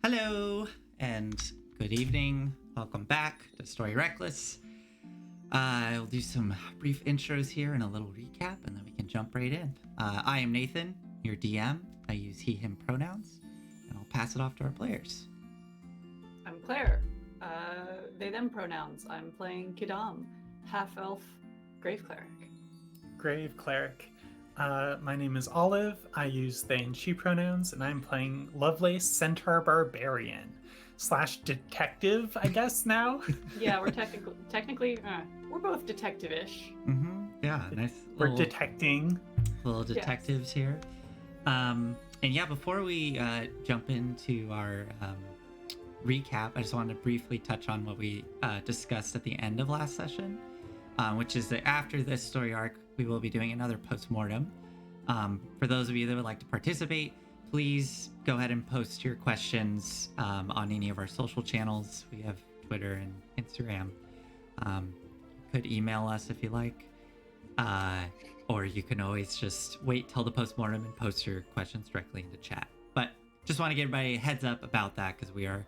Hello and good evening. Welcome back to Story Reckless. I'll do some brief intros here and a little recap, and then we can jump right in. I am Nathan, your DM. I use he, him pronouns, and I'll pass it off to our players. I'm Claire. They, them pronouns. I'm playing Quidam, half-elf grave cleric. Grave cleric. My name is Olive. I use they and she pronouns, and I'm playing Lovelace Centaur Barbarian / detective, I guess now. Yeah, we're technically, we're both detective-ish. Mm-hmm. Yeah, nice. We're detecting. Little detectives here. And yeah, before we jump into our recap, I just wanted to briefly touch on what we discussed at the end of last session, which is that after this story arc, we will be doing another post-mortem. For those of you that would like to participate, please go ahead and post your questions on any of our social channels. We have Twitter and Instagram. You could email us if you like. Or you can always just wait till the post-mortem and post your questions directly into chat. But just want to give everybody a heads up about that, because we are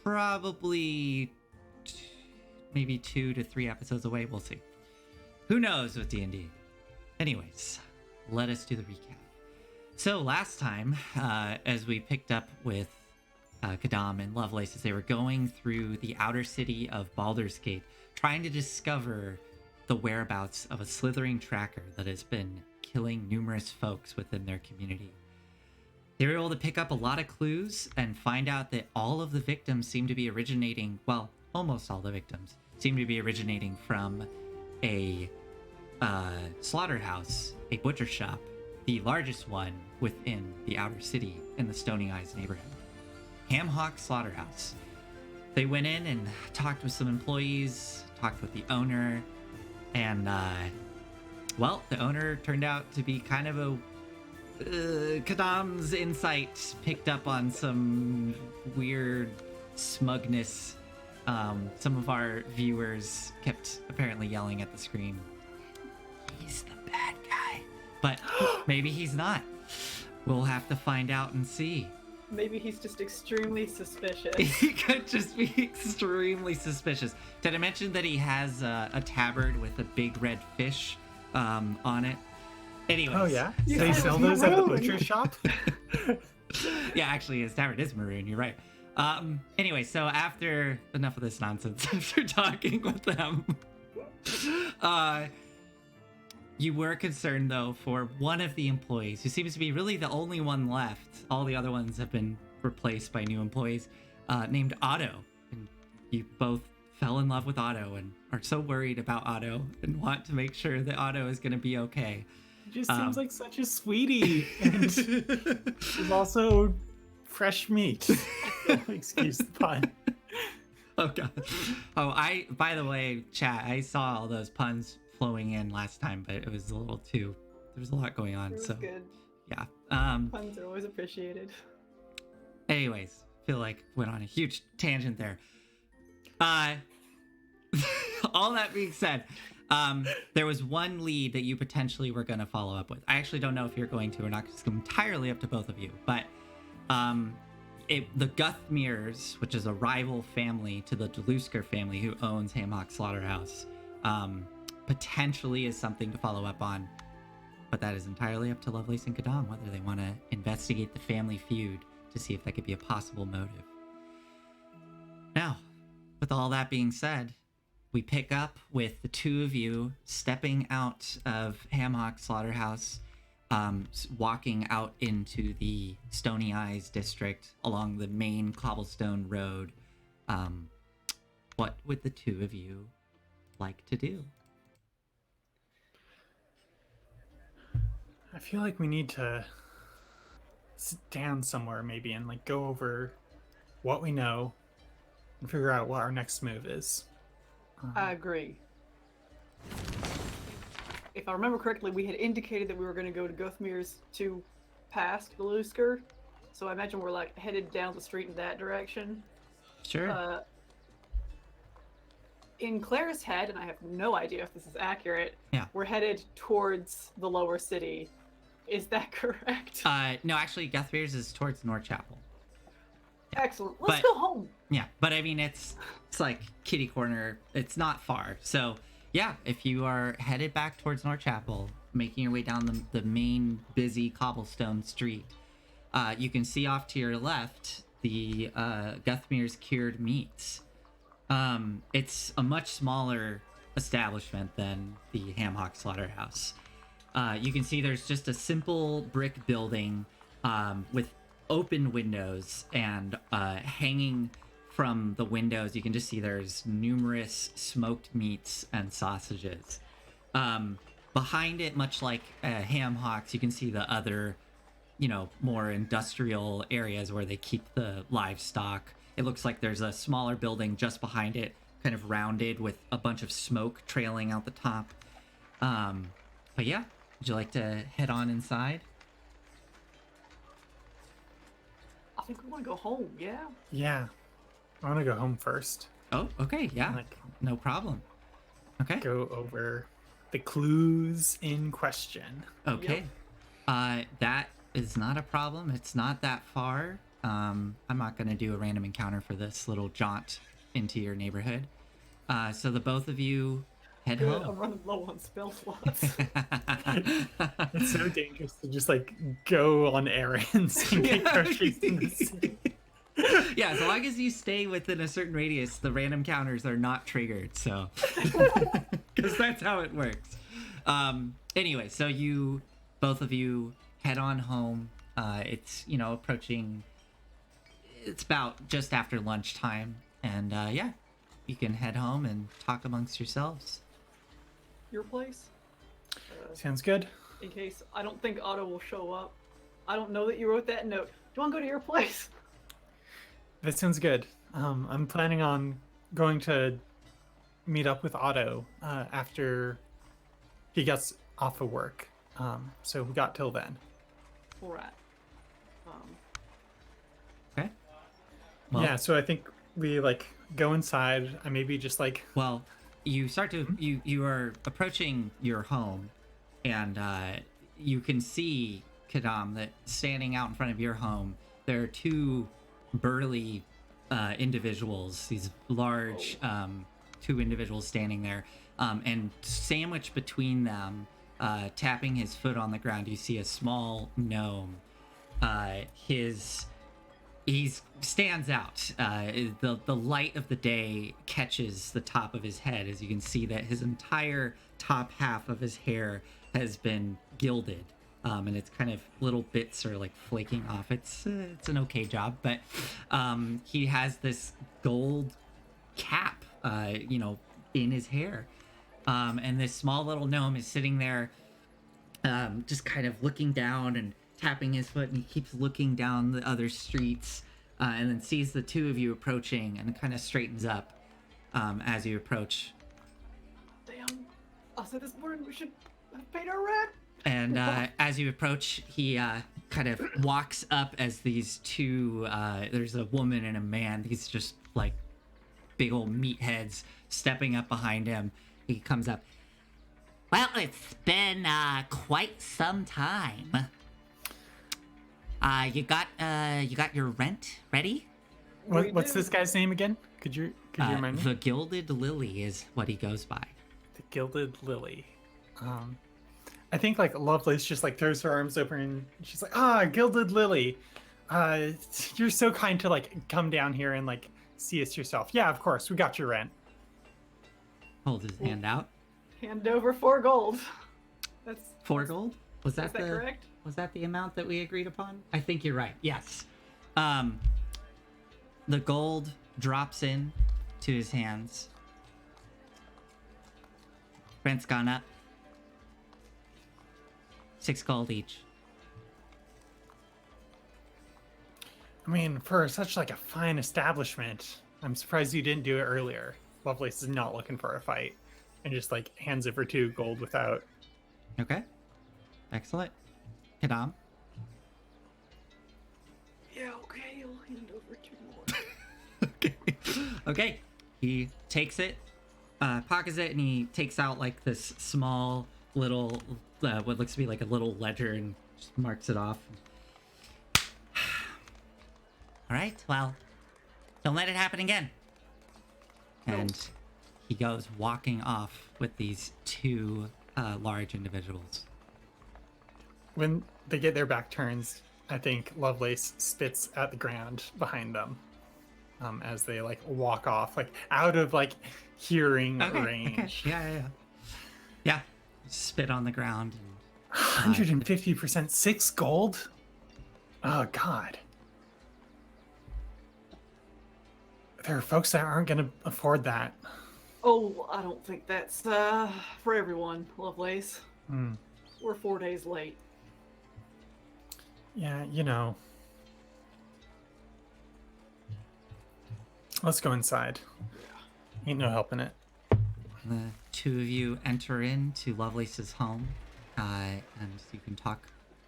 probably maybe 2 to 3 episodes away. We'll see. Who knows with D&D? Anyways, let us do the recap. So last time, as we picked up with Quidam and Lovelace as they were going through the outer city of Baldur's Gate, trying to discover the whereabouts of a slithering tracker that has been killing numerous folks within their community. They were able to pick up a lot of clues and find out that all of the victims seem to be originating, well, almost all the victims seem to be originating from a slaughterhouse, a butcher shop, the largest one within the outer city in the Stony Eyes neighborhood. Hamhawk Slaughterhouse. They went in and talked with some employees, talked with the owner, and well, the owner turned out to be kind of a Quidam's insight picked up on some weird smugness. Some of our viewers kept apparently yelling at the screen, "He's the bad guy," but maybe he's not. We'll have to find out and see. Maybe he's just extremely suspicious. He could just be extremely suspicious. Did I mention that he has a tabard with a big red fish on it? Anyways. Oh, yeah? Yeah, They sell those at the butcher shop? Yeah, actually, his tabard is maroon. You're right. Anyway, so after enough of this nonsense, after talking with them, you were concerned, though, for one of the employees, who seems to be really the only one left. All the other ones have been replaced by new employees, named Otto. And you both fell in love with Otto and are so worried about Otto and want to make sure that Otto is going to be okay. He just seems like such a sweetie. And he's also fresh meat. Excuse the pun. Oh, God. Oh, by the way, chat, I saw all those puns flowing in last time, but it was a little too, there was a lot going on. It was so good. Yeah. Puns are always appreciated. Anyways, feel like went on a huge tangent there. All that being said, there was one lead that you potentially were going to follow up with. I actually don't know if you're going to or not, because it's entirely up to both of you. But the Guthmeres, which is a rival family to the Dlusker family who owns Hamhawk Slaughterhouse, potentially is something to follow up on. But that is entirely up to Lovelace and Quidam, whether they want to investigate the family feud to see if that could be a possible motive. Now, with all that being said, we pick up with the two of you stepping out of Hamhawk Slaughterhouse, walking out into the Stony Eyes district along the main cobblestone road. What would the two of you like to do? I feel like we need to sit down somewhere maybe and like go over what we know and figure out what our next move is. I agree. If I remember correctly, we had indicated that we were going to go to Guthmeres to Pasque Dlusker, so I imagine we're like headed down the street in that direction. Sure. In Claire's head, and I have no idea if this is accurate, Yeah. we're headed towards the lower city. Is that correct? No, actually, Guthmeres is towards North Chapel. Excellent. Let's But- go home. Yeah, but I mean, it's like kitty corner. It's not far. So yeah, if you are headed back towards North Chapel, making your way down the main busy cobblestone street, you can see off to your left the Guthmere's Cured Meats. It's a much smaller establishment than the Hamhock Slaughterhouse. You can see there's just a simple brick building with open windows, and hanging from the windows you can just see there's numerous smoked meats and sausages. Behind it, much like Hamhocks, you can see the other, more industrial areas where they keep the livestock. It looks like there's a smaller building just behind it, kind of rounded with a bunch of smoke trailing out the top. But yeah, would you like to head on inside? I think we want to go home. Yeah. Yeah. I want to go home first. Oh, okay, yeah, Like, no problem. Okay. go over the clues in question. Okay. That is not a problem. It's not that far. I'm not going to do a random encounter for this little jaunt into your neighborhood. So the both of you head Good. I'm home. running low on spell slots. It's so dangerous to just like go on errands and get groceries in the city. Yeah, as long as you stay within a certain radius, the random counters are not triggered. So, because that's how it works. Anyway, so both of you head on home. It's approaching. It's about just after lunchtime, and yeah, you can head home and talk amongst yourselves. Your place? Sounds good. In case I don't think Otto will show up. I don't know that you wrote that note. Do you want to go to your place? That sounds good. I'm planning on going to meet up with Otto after he gets off of work. So we got till then. All right. Okay. Well, Yeah, so I think we like go inside. I maybe just like Well, you start to you are approaching your home, and you can see Quidam that standing out in front of your home. There are two burly individuals. These large two individuals standing there, and sandwiched between them, tapping his foot on the ground, you see a small gnome. He stands out. The light of the day catches the top of his head, as you can see that his entire top half of his hair has been gilded, and it's kind of little bits are like flaking off. It's an okay job, but he has this gold cap, in his hair, and this small little gnome is sitting there, just kind of looking down and tapping his foot, and he keeps looking down the other streets, and then sees the two of you approaching and kind of straightens up as you approach. Damn. I said this morning we should have paid our rent. And as you approach, he kind of walks up as these two, there's a woman and a man, these just like big old meatheads stepping up behind him. He comes up. Well, it's been quite some time. You got your rent ready? what's this guy's name again? Could you remind me? The Gilded Lily is what he goes by. The Gilded Lily. I think like Lovelace just like throws her arms open and she's like, Gilded Lily. You're so kind to like come down here and like see us yourself. Yeah, of course, we got your rent. Holds his hand out. Hand over 4 gold. That's 4 gold? Was Is that correct? Was that the amount that we agreed upon? I think you're right. Yes. The gold drops in to his hands. Rent's gone up. 6 gold each. I mean, for such like a fine establishment, I'm surprised you didn't do it earlier. Lovelace is not looking for a fight, and just like hands over 2 gold without. Okay. Excellent. Quidam. Yeah, okay, I'll hand over 2 more. Okay. He takes it, pockets it, and he takes out like this small little, what looks to be like a little ledger, and just marks it off. All right. Well, Don't let it happen again. And he goes walking off with these two large individuals. When they get their back turns, I think Lovelace spits at the ground behind them as they like walk off, like out of like hearing range. Okay. Yeah. Spit on the ground. And, 150%, 6 gold. Oh God. There are folks that aren't going to afford that. Oh, I don't think that's for everyone, Lovelace. Mm. We're 4 days late. Yeah, you know. Let's go inside. Ain't no helping it. the two of you enter into Lovelace's home, and you can talk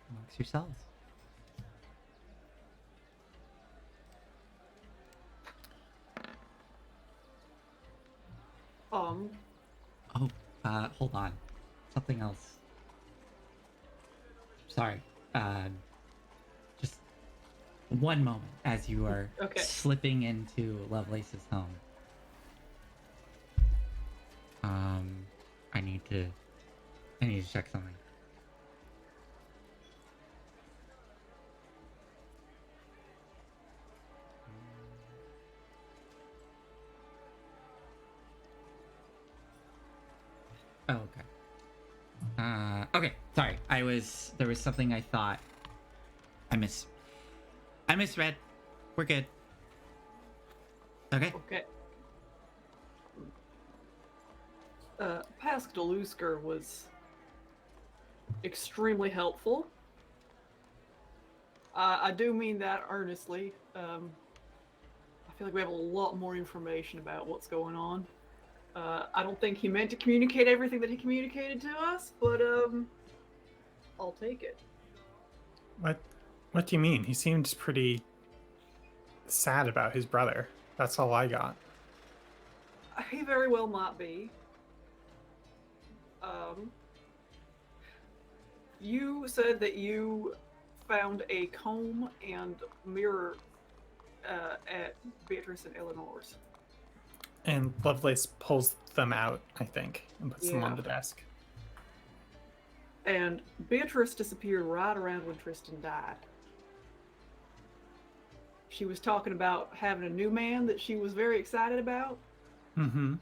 amongst yourselves. Oh, hold on. Something else. Sorry. Just one moment as you are slipping into Lovelace's home. I need to check something. Oh, okay. Okay, sorry. There was something I thought I misread. We're good. Okay. Okay. Pasque Dlusker was extremely helpful. I do mean that earnestly. I feel like we have a lot more information about what's going on. I don't think he meant to communicate everything that he communicated to us, but I'll take it. What do you mean? He seemed pretty sad about his brother. That's all I got. He very well might be. You said that you found a comb and mirror at Beatrice and Eleanor's. And Lovelace pulls them out, I think, and puts them on the desk. And Beatrice disappeared right around when Tristan died. She was talking about having a new man that she was very excited about. Mm-hmm.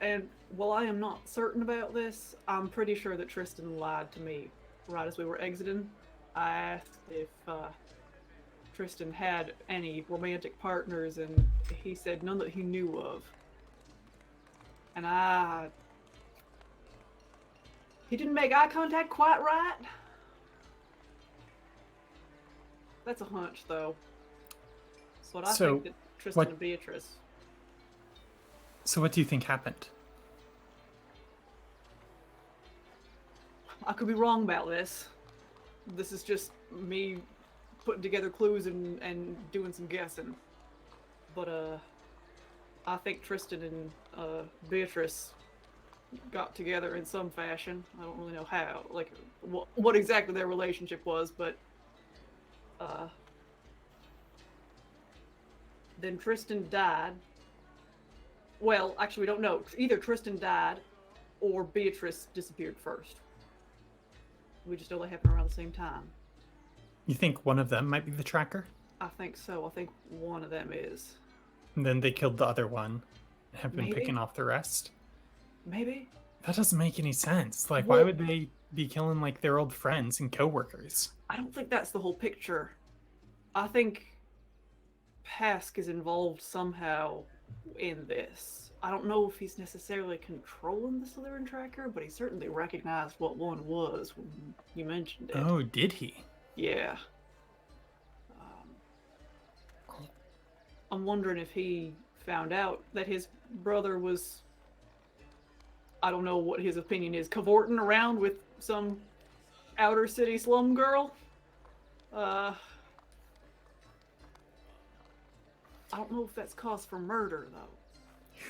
And while I am not certain about this, I'm pretty sure that Tristan lied to me right as we were exiting. I asked if Tristan had any romantic partners, and he said none that he knew of. And he didn't make eye contact quite right. That's a hunch, though. That's what I think that Tristan and Beatrice. So what do you think happened? I could be wrong about this. This is just me putting together clues and doing some guessing. But I think Tristan and Beatrice got together in some fashion. I don't really know how, like what exactly their relationship was, but then Tristan died. Well, actually, we don't know. Either Tristan died or Beatrice disappeared first. We just know they happened around the same time. You think one of them might be the tracker? I think so. I think one of them is. And then they killed the other one and have been Maybe. picking off the rest? Maybe. That doesn't make any sense. Like, why would they be killing, like, their old friends and co-workers? I don't think that's the whole picture. I think Pasque is involved somehow in this. I don't know if he's necessarily controlling the Slytherin tracker, but he certainly recognized what one was when you mentioned it. Oh, did he? Yeah. I'm wondering if he found out that his brother was, I don't know what his opinion is, cavorting around with some outer city slum girl. I don't know if that's cause for murder, though.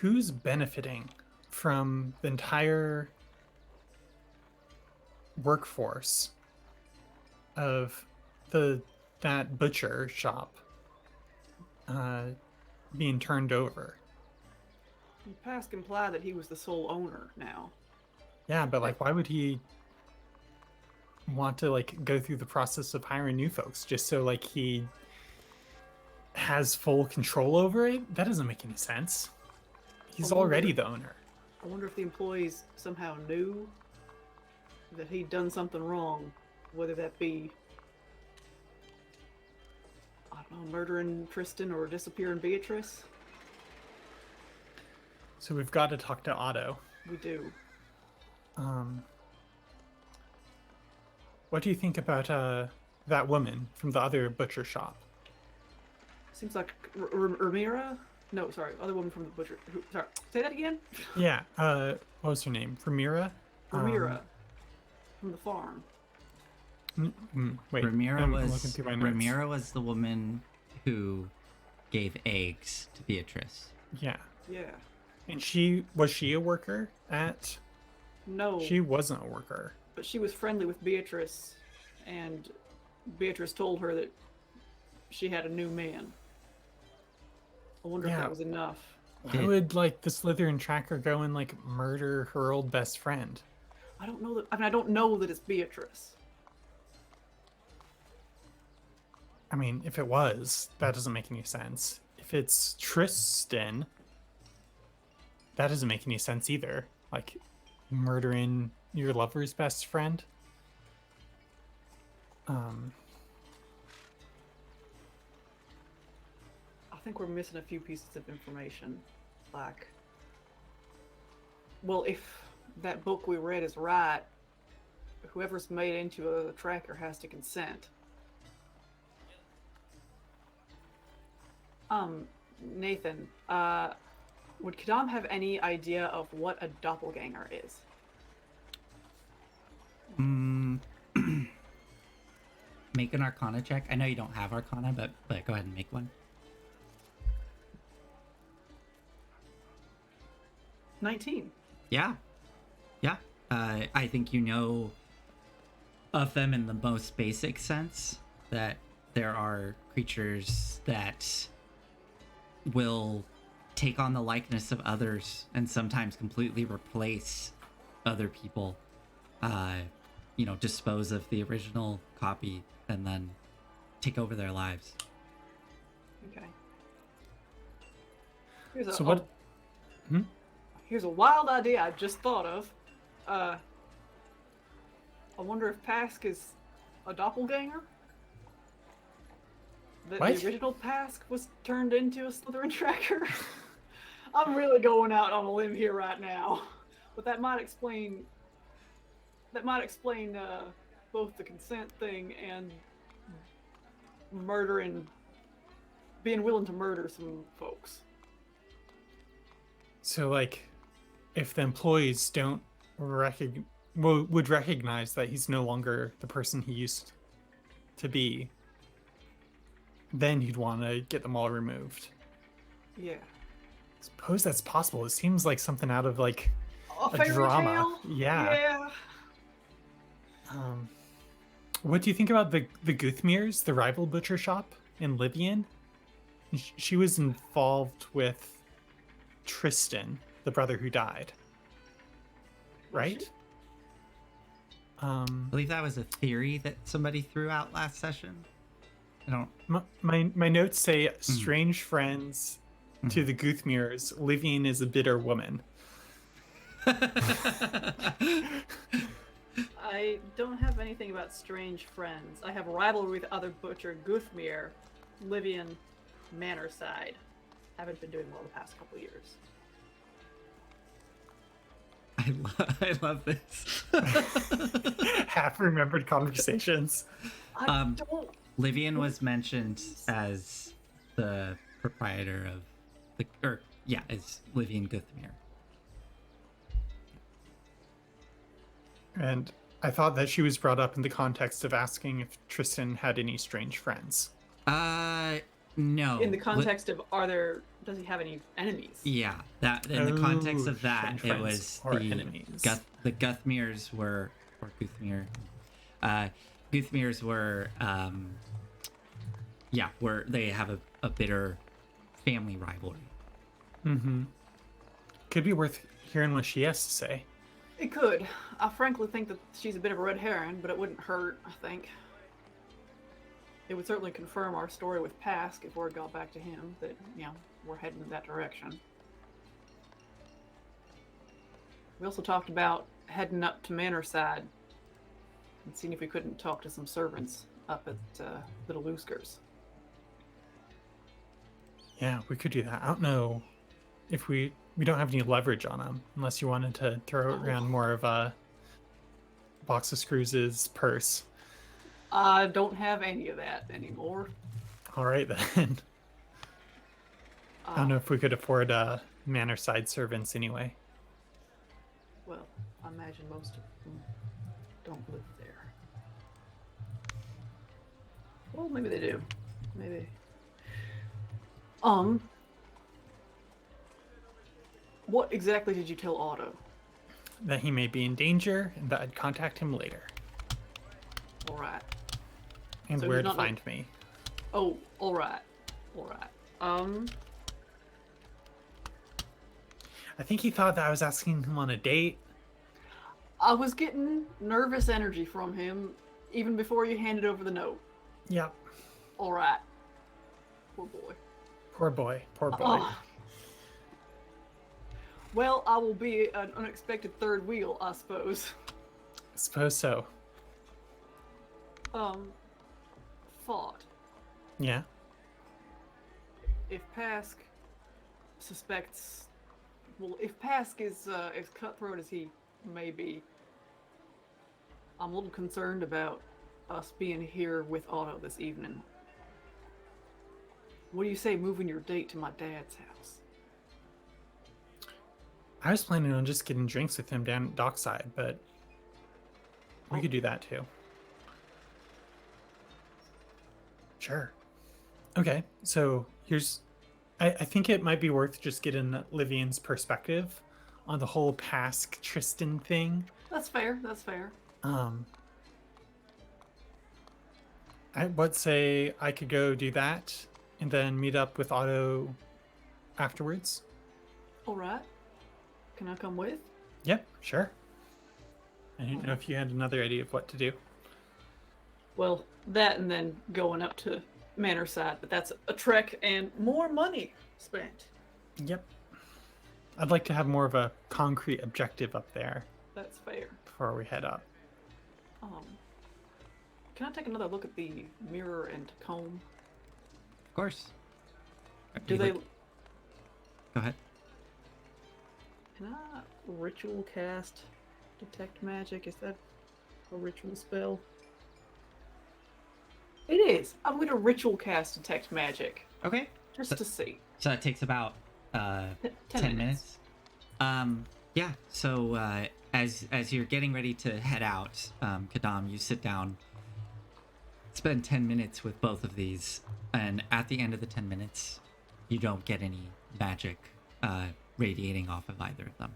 Who's benefiting from the entire workforce of that butcher shop being turned over. Pasque implied that he was the sole owner now. Yeah, but like, why would he want to like go through the process of hiring new folks just so like he has full control over it? That doesn't make any sense. He's already the owner. I wonder if the employees somehow knew that he'd done something wrong, whether that be, I don't know, murdering Tristan or disappearing Beatrice. So we've got to talk to Otto. We do. What do you think about that woman from the other butcher shop? Seems like Ramira? No, sorry, other woman from the butcher. Sorry, say that again? Yeah, what was her name? Ramira? Ramira. From the farm. Wait, Ramira I'm looking through my notes. Ramira was the woman who gave eggs to Beatrice. Yeah. Yeah. And was she a worker at? No. She wasn't a worker. But she was friendly with Beatrice, and Beatrice told her that she had a new man. I wonder if that was enough. Why would like the Slytherin tracker go and like murder her old best friend? I don't know that. I mean, I don't know that it's Beatrice. I mean, if it was, that doesn't make any sense. If it's Tristan, that doesn't make any sense either. Like murdering your lover's best friend. I think we're missing a few pieces of information. Like, well, if that book we read is right, whoever's made into a tracker has to consent. Nathan, would Quidam have any idea of what a doppelganger is? Make an Arcana check. I know you don't have Arcana, but go ahead and make one. 19. Yeah. I think you know of them in the most basic sense, that there are creatures that will take on the likeness of others and sometimes completely replace other people, dispose of the original copy and then take over their lives. Okay. Here's a wild idea I just thought of. I wonder if Pasque is a doppelganger? That What? the original Pasque was turned into a Slytherin tracker? I'm really going out on a limb here right now. But that might explain both the consent thing and being willing to murder some folks. So like, if the employees don't would recognize that he's no longer the person he used to be, then you'd want to get them all removed. Yeah. Suppose that's possible. It seems like something out of like a fairy drama. tale? Yeah. What do you think about the Guthmeres, the rival butcher shop in Livian? She was involved with Tristan, the brother who died. Right? I believe that was a theory that somebody threw out last session. I don't. My notes say strange friends to the Guthmeres. Livian is a bitter woman. I don't have anything about strange friends. I have rivalry with other butcher Guthmere, Livian, Manor side. Haven't been doing well the past couple years. I love this. Half remembered conversations. I don't. Livian was mentioned as the proprietor of is Livian Guthmere. And I thought that she was brought up in the context of asking if Tristan had any strange friends. No. In the context of does he have any enemies? Yeah, that in the context of that, strange it was friends or enemies. The Guthmeres were, or Guthmere. Guthmeres were, they have a bitter family rivalry. Mm-hmm. Could be worth hearing what she has to say. It could. I frankly think that she's a bit of a red herring, but it wouldn't hurt, I think. It would certainly confirm our story with Pasque if word got back to him that, we're heading in that direction. We also talked about heading up to Manor'side and seeing if we couldn't talk to some servants up at the Dluskers. Yeah, we could do that. I don't know if we don't have any leverage on them, unless you wanted to throw around more of a box of screws' purse. I don't have any of that anymore. All right, then. I don't know if we could afford Manor'side servants anyway. Well, I imagine most of them don't live there. Well, maybe they do. Maybe. What exactly did you tell Otto? That he may be in danger and that I'd contact him later. All right. And So where he's to not find me. Oh, all right. All right. I think he thought that I was asking him on a date. I was getting nervous energy from him even before you handed over the note. Yep. All right. Poor boy. Poor boy. Poor boy. Oh. Well, I will be an unexpected third wheel, I suppose. I suppose so. Thought. Yeah. If Pasque suspects, well, if Pasque is as cutthroat as he may be, I'm a little concerned about us being here with Otto this evening. What do you say moving your date to my dad's house? I was planning on just getting drinks with him down at Dockside, but we could do that too. Sure. Okay, so here's... I think it might be worth just getting Livian's perspective on the whole Pasque Tristan thing. That's fair, that's fair. I would say I could go do that and then meet up with Otto afterwards. All right. Can I come with? Yep, sure. I didn't know if you had another idea of what to do. Well, that and then going up to Manor'side, but that's a trek and more money spent. Yep. I'd like to have more of a concrete objective up there That's fair. before we head up. Can I take another look at the mirror and comb? Of course. Do You they? look- Go ahead. Can I ritual cast detect magic? Is that a ritual spell? It is. I'm going to ritual cast detect magic Okay. just to see. So that takes about 10 minutes. Yeah. So as you're getting ready to head out, Quidam, you sit down. Spend 10 minutes with both of these, and at the end of the 10 minutes, you don't get any magic radiating off of either of them.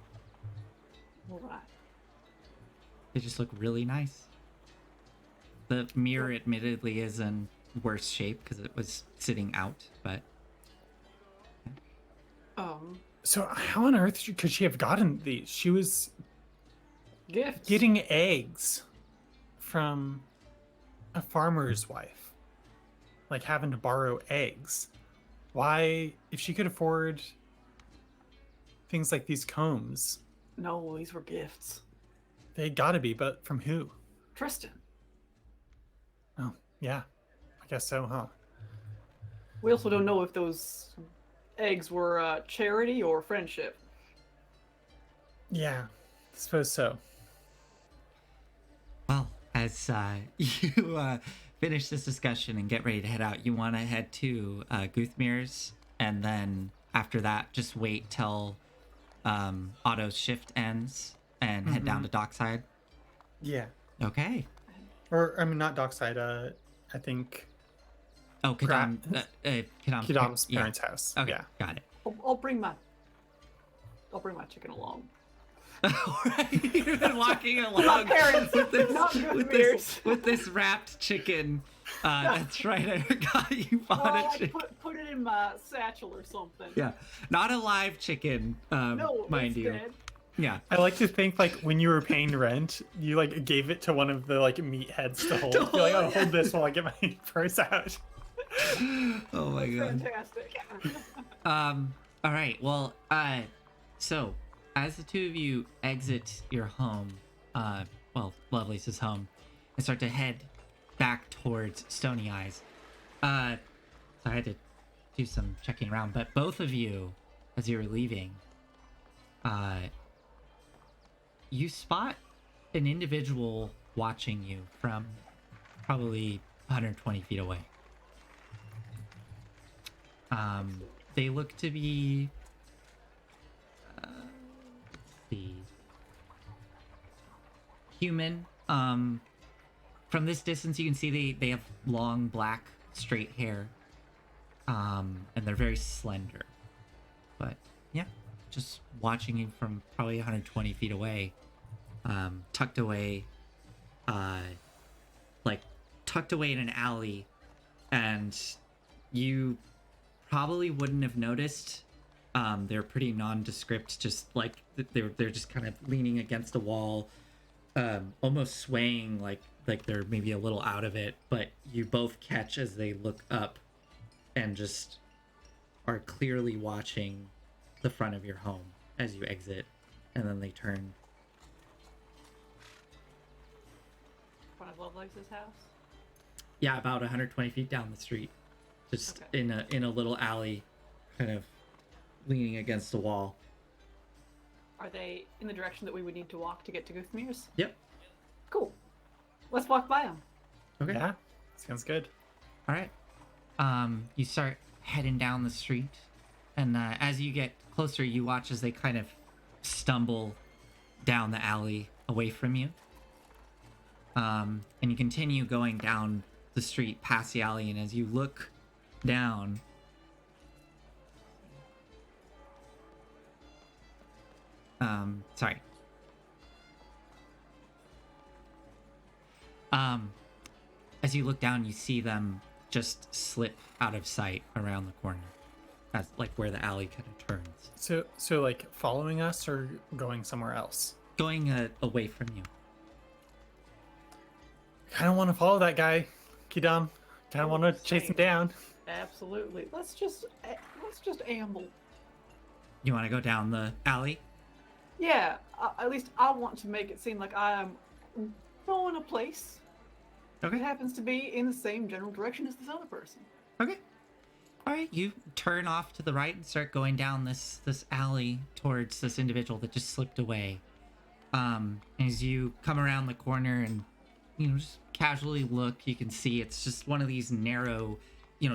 All right. They just look really nice. The mirror admittedly is in worse shape because it was sitting out, but So how on earth could she have gotten these? She was Gifts. getting eggs from a farmer's wife. Like having to borrow eggs. Why, if she could afford things like these combs, No, these were gifts. they gotta be, but from who? Tristan. Oh, yeah. I guess so, huh? We also don't know if those eggs were charity or friendship. Yeah, I suppose so. well, as you finish this discussion and get ready to head out, you want to head to Guthmeres, and then after that, just wait till Otto's shift ends and head down to Dockside. Yeah. Okay. Or, I mean, not Dockside, I think Oh, Quidam, Quidam's yeah. parents' house. Okay, Yeah. got it. I'll bring my chicken along. Alright, you've been walking along Not parents, with this, not with Guthmeres. this, with this wrapped chicken. That's right, I forgot you bought Well, a I chicken. put it in my satchel or something. Yeah, not a live chicken, No, mind it's you. dead. Yeah. I like to think like when you were paying rent, you like gave it to one of the like meatheads to hold. To You're like, oh, hold, hold this while I get my purse out. Oh my god. Fantastic. All right. Well, so as the two of you exit your home, Lovelace's home, and start to head back towards Stony Eyes, so I had to do some checking around, but both of you, as you were leaving, you spot an individual watching you from probably 120 feet away. They look to be, let's see, human. From this distance, you can see they have long, black, straight hair, and they're very slender. But yeah, just watching you from probably 120 feet away, tucked away, tucked away in an alley, and you probably wouldn't have noticed. They're pretty nondescript, just like they're just kind of leaning against a wall, almost swaying like they're maybe a little out of it, but you both catch as they look up and just are clearly watching the front of your home as you exit, and then they turn. Front of Lovelace's house? Yeah, about 120 feet down the street, just Okay. in a little alley, kind of leaning against a wall. Are they in the direction that we would need to walk to get to Guthmeres? Yep. Cool. Let's walk by them. Okay. Yeah, sounds good. All right. You start heading down the street, and as you get closer, you watch as they kind of stumble down the alley away from you. And you continue going down the street past the alley, and as you look down, sorry. As you look down, you see them just slip out of sight around the corner. That's like where the alley kind of turns. So like following us or going somewhere else? Going away from you. I don't want to follow that guy, Quidam. Kind of want to chase him down. Absolutely. Let's just amble. You want to go down the alley? Yeah. At least I want to make it seem like I am going a place. Okay. It happens to be in the same general direction as this other person. Okay. All right. You turn off to the right and start going down this alley towards this individual that just slipped away. As you come around the corner and just casually look, you can see it's just one of these narrow,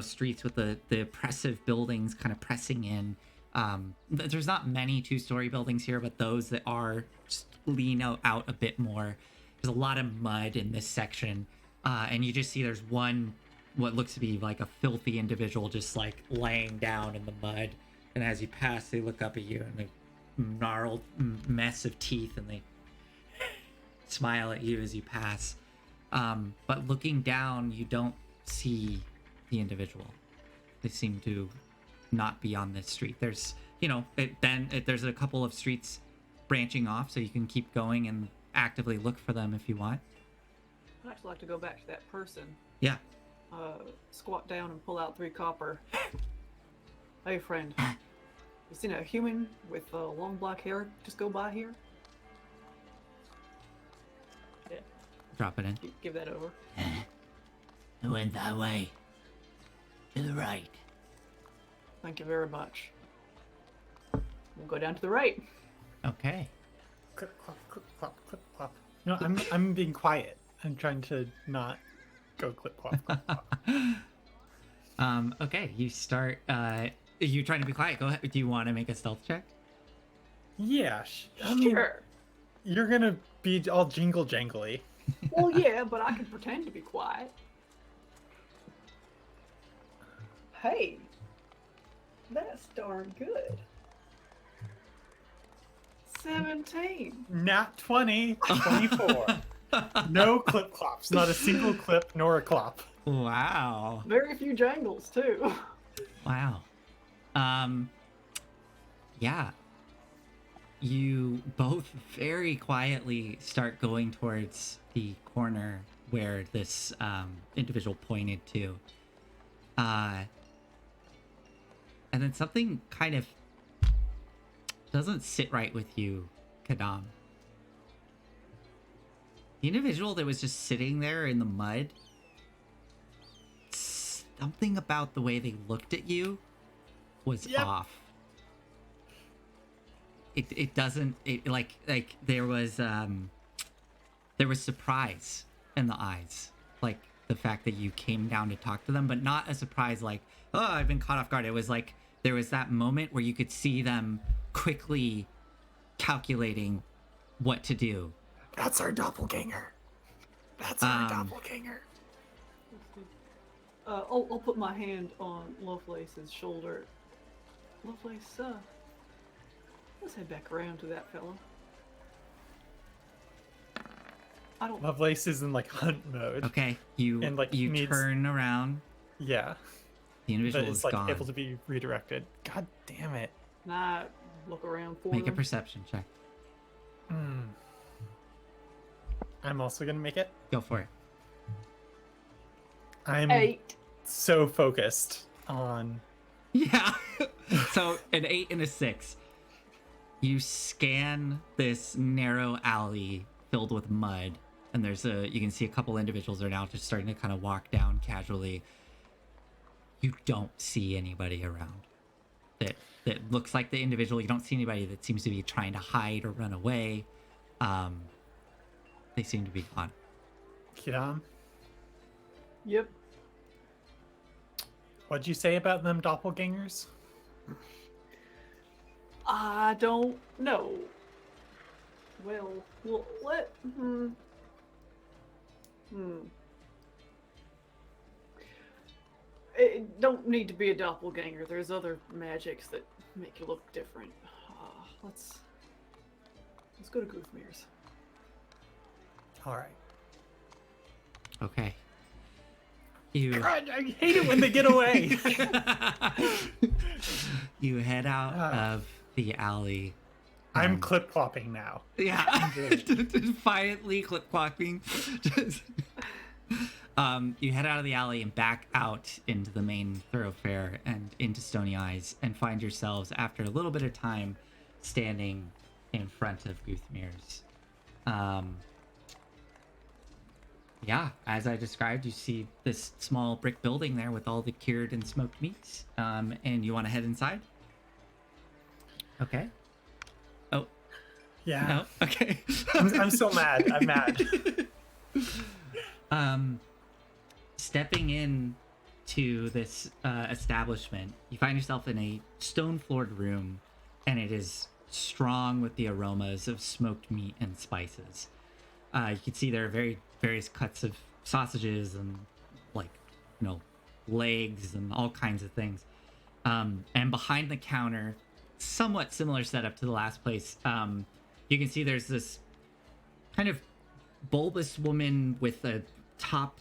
streets with the oppressive buildings kind of pressing in. There's not many two-story buildings here, but those that are just lean out a bit more. There's a lot of mud in this section. And you just see there's one, what looks to be like a filthy individual just like laying down in the mud. And as you pass, they look up at you and a gnarled mess of teeth, and they smile at you as you pass. But looking down, you don't see the individual. They seem to not be on this street. There's, there's a couple of streets branching off, so you can keep going and actively look for them if you want. I'd actually like to go back to that person. Yeah. Squat down and pull out 3 copper. Hey, friend. You seen a human with long black hair just go by here? Yeah. Drop it in. Give that over. I went that way. To the right. Thank you very much. We'll go down to the right. Okay. Clip, clop, clip, clop, clip, clop. I'm being quiet. I'm trying to not go clip, clop, clip, clop. Okay. You start. You trying to be quiet? Go ahead. Do you want to make a stealth check? Yeah. I mean, Sure. you're gonna be all jingle jangly. Well, yeah, but I can pretend to be quiet. Hey, that's darn good. 17. Nat 20, 24. No clip clops. Not a single clip nor a clop. Wow. Very few jangles, too. Wow. Yeah. You both very quietly start going towards the corner where this individual pointed to. And then something kind of doesn't sit right with you, Quidam. The individual that was just sitting there in the mud, something about the way they looked at you was off. It doesn't like there was surprise in the eyes, like the fact that you came down to talk to them, but not a surprise like, oh, I've been caught off guard. It was like there was that moment where you could see them quickly calculating what to do. That's our doppelganger. That's our doppelganger. I'll put my hand on Lovelace's shoulder. Lovelace, let's head back around to that fellow. I don't. Lovelace is in like hunt mode. Okay, you And, like, you needs- turn around. Yeah, The individual but is it's like gone. able to be redirected. God damn it. Can I look around for Make a them? perception check. I'm also gonna make it. Go for it. I'm 8. so focused on. Yeah. So an 8 and a 6. You scan this narrow alley filled with mud, and you can see a couple individuals are now just starting to kind of walk down casually. You don't see anybody around. That looks like the individual. You don't see anybody that seems to be trying to hide or run away. They seem to be gone. Quidam, Yep. what'd you say about them doppelgangers? I don't know. Well, let. It don't need to be a doppelganger. There's other magics that make you look different. Let's go to Guthmeres. All right. Okay. You God, I hate it when they get away. you head out of the alley. I'm clip clopping now. Yeah, defiantly clip clocking. You head out of the alley and back out into the main thoroughfare and into Stony Eyes, and find yourselves after a little bit of time standing in front of Guthmeres. Yeah, as I described, you see this small brick building there with all the cured and smoked meats. And you want to head inside? Okay. Oh, Yeah. no. Okay. I'm so mad. I'm mad. Stepping in to this establishment, you find yourself in a stone-floored room, and it is strong with the aromas of smoked meat and spices. You can see there are various cuts of sausages and legs and all kinds of things. And behind the counter, somewhat similar setup to the last place, you can see there's this kind of bulbous woman with a top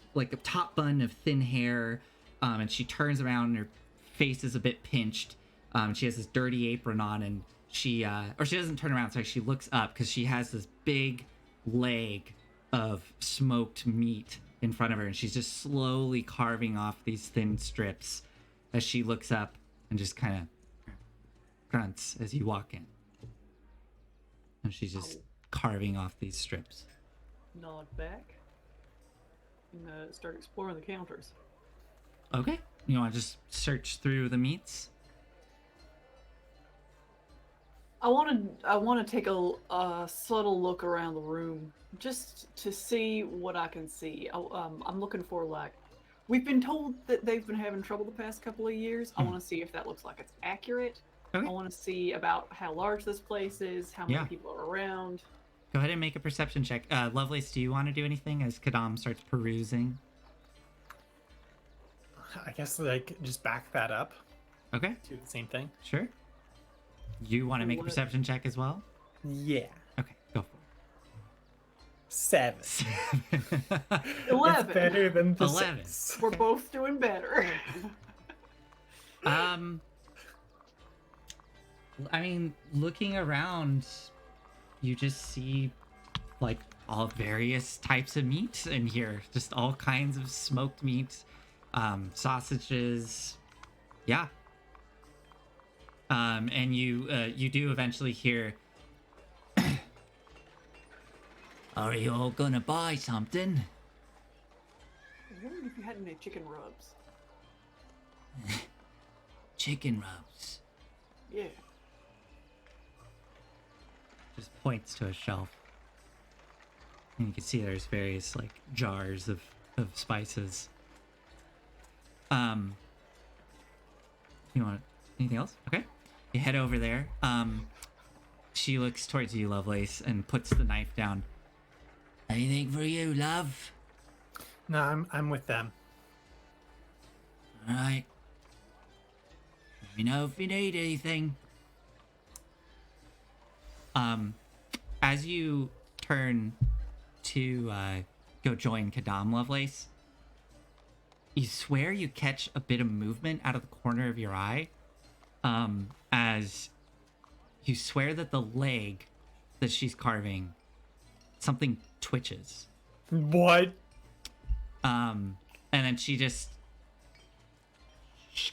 bun of thin hair, and she turns around and her face is a bit pinched. She has this dirty apron on, and she doesn't turn around, sorry, she looks up because she has this big leg of smoked meat in front of her, and she's just slowly carving off these thin strips as she looks up and just kind of grunts as you walk in. And she's just carving off these strips. Nod back and start exploring the counters. Okay. You want to just search through the meats? I want to take a subtle look around the room just to see what I can see. I'm looking for we've been told that they've been having trouble the past couple of years. I want to see if that looks like it's accurate. Okay. I want to see about how large this place is, how many people are around. Go ahead and make a perception check. Lovelace, do you want to do anything as Quidam starts perusing? I guess just back that up. Okay, Do the same thing. sure. You want to make a What? perception check as well? Yeah. Okay, go for 7. it. 11. It's better than the 11. 6. We're both doing better. I mean, looking around, you just see like all various types of meat in here, just all kinds of smoked meat, sausages, yeah. And you do eventually hear, Are you all gonna buy something? I wondered if you had any chicken rubs. Chicken rubs. Yeah. just points to a shelf. And you can see there's various like jars of spices. You want anything else? Okay. You head over there. She looks towards you, Lovelace, and puts the knife down. Anything for you, love? No, I'm with them. All right. Let me know if you need anything. As you turn to go join Quidam, Lovelace, you swear you catch a bit of movement out of the corner of your eye, as you swear that the leg that she's carving, something twitches. What? And then she just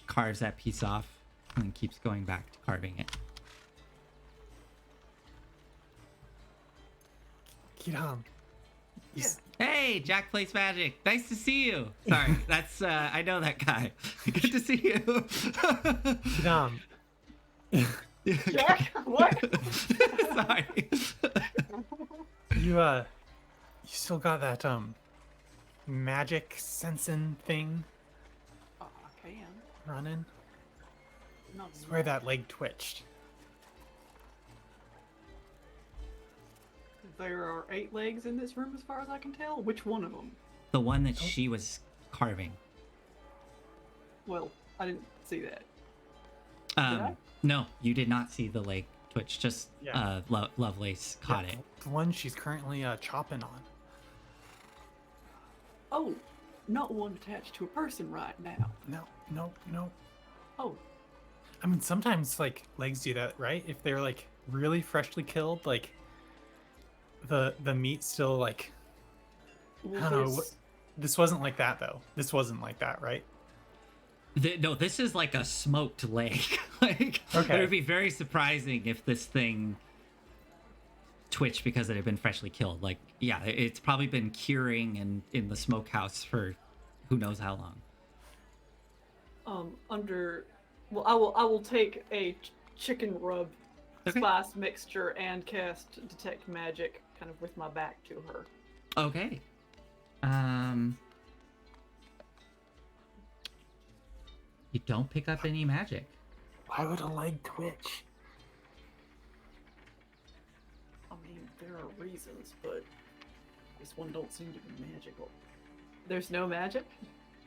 carves that piece off and then keeps going back to carving it. Quidam. Yeah. Hey, Jack Plays Magic. Nice to see you. Sorry, that's I know that guy. Good to see you. Quidam. Jack? What? Sorry. You still got that magic sensing thing I can. running? Not I swear that leg twitched. There are 8 legs in this room as far as I can tell. Which one of them? The one that she was carving. Well, I didn't see that. I? No, you did not see the leg twitch. Just Yeah. Lovelace caught it. The one she's currently chopping on. Oh, not one attached to a person right now. No. Oh, I mean, sometimes like legs do that, right? If they're like really freshly killed, like the meat still like well, I don't know. there's- This wasn't like that though. This wasn't like that, right? No, this is like a smoked leg. Like, Okay. it would be very surprising if this thing twitched because it had been freshly killed. Like, yeah, it's probably been curing and in the smokehouse for who knows how long. Well, I will take a chicken rub Okay. spice mixture and cast detect magic kind of with my back to her. Okay. You don't pick up any magic. Why would a leg twitch? I mean, there are reasons, but this one don't seem to be magical. There's no magic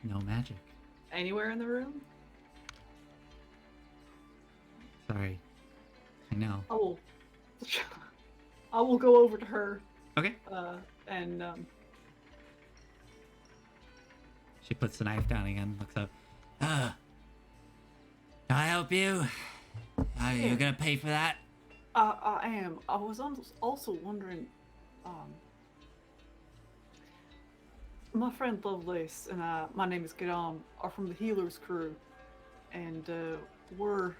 No magic. anywhere in the room? Sorry. I know. I will go over to her Okay. and She puts the knife down again, looks up. Can I help you? Are Yeah. you gonna pay for that? I am. I was also wondering, my friend Lovelace and my name is Quidam, are from the Healer's crew, and we're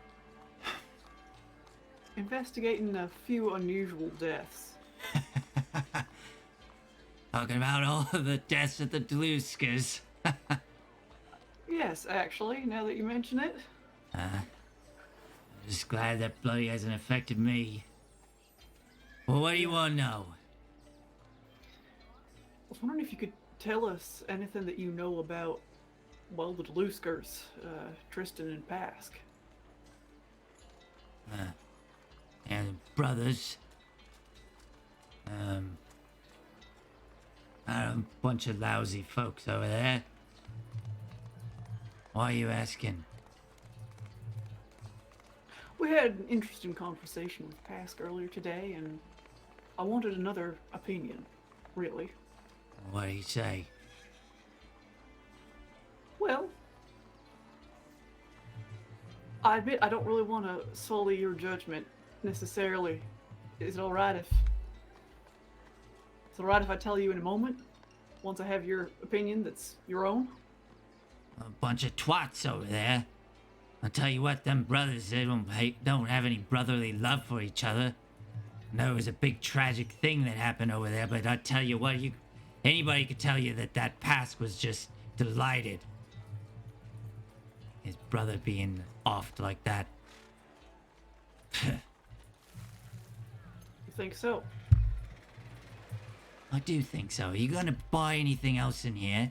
investigating a few unusual deaths. Talking about all of the deaths at the Dluskers. Yes, actually, now that you mention it. I'm just glad that bloody hasn't affected me. Well, what do you want to know? I was wondering if you could tell us anything that you know about, well, the Dluskers, Tristan and Pasque. And brothers. A bunch of lousy folks over there. Why are you asking? We had an interesting conversation with Pasque earlier today, and I wanted another opinion, really. What do you say? Well, I admit I don't really want to sully your judgment necessarily. Is it alright if... Is it alright if I tell you in a moment? Once I have your opinion that's your own? A bunch of twats over there. I'll tell you what, them brothers, they don't have any brotherly love for each other. I know it was a big tragic thing that happened over there, but I tell you what, anybody could tell you that Pasque was just delighted. His brother being offed like that. You think so? I do think so. Are you gonna buy anything else in here?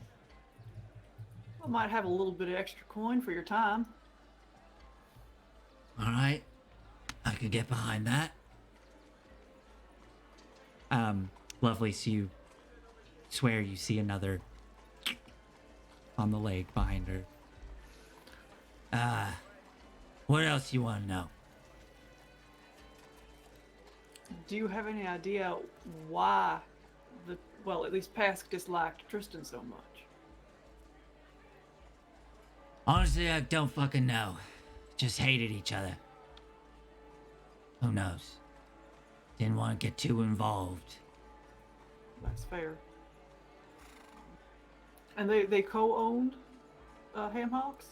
I might have a little bit of extra coin for your time. Alright. I could get behind that. Lovelace, you swear you see another on the leg behind her. What else you want to know? Do you have any idea why well, at least Pasque disliked Tristan so much? Honestly, I don't fucking know. Just hated each other. Who knows? Didn't want to get too involved. That's fair. And they co-owned Ham Hocks?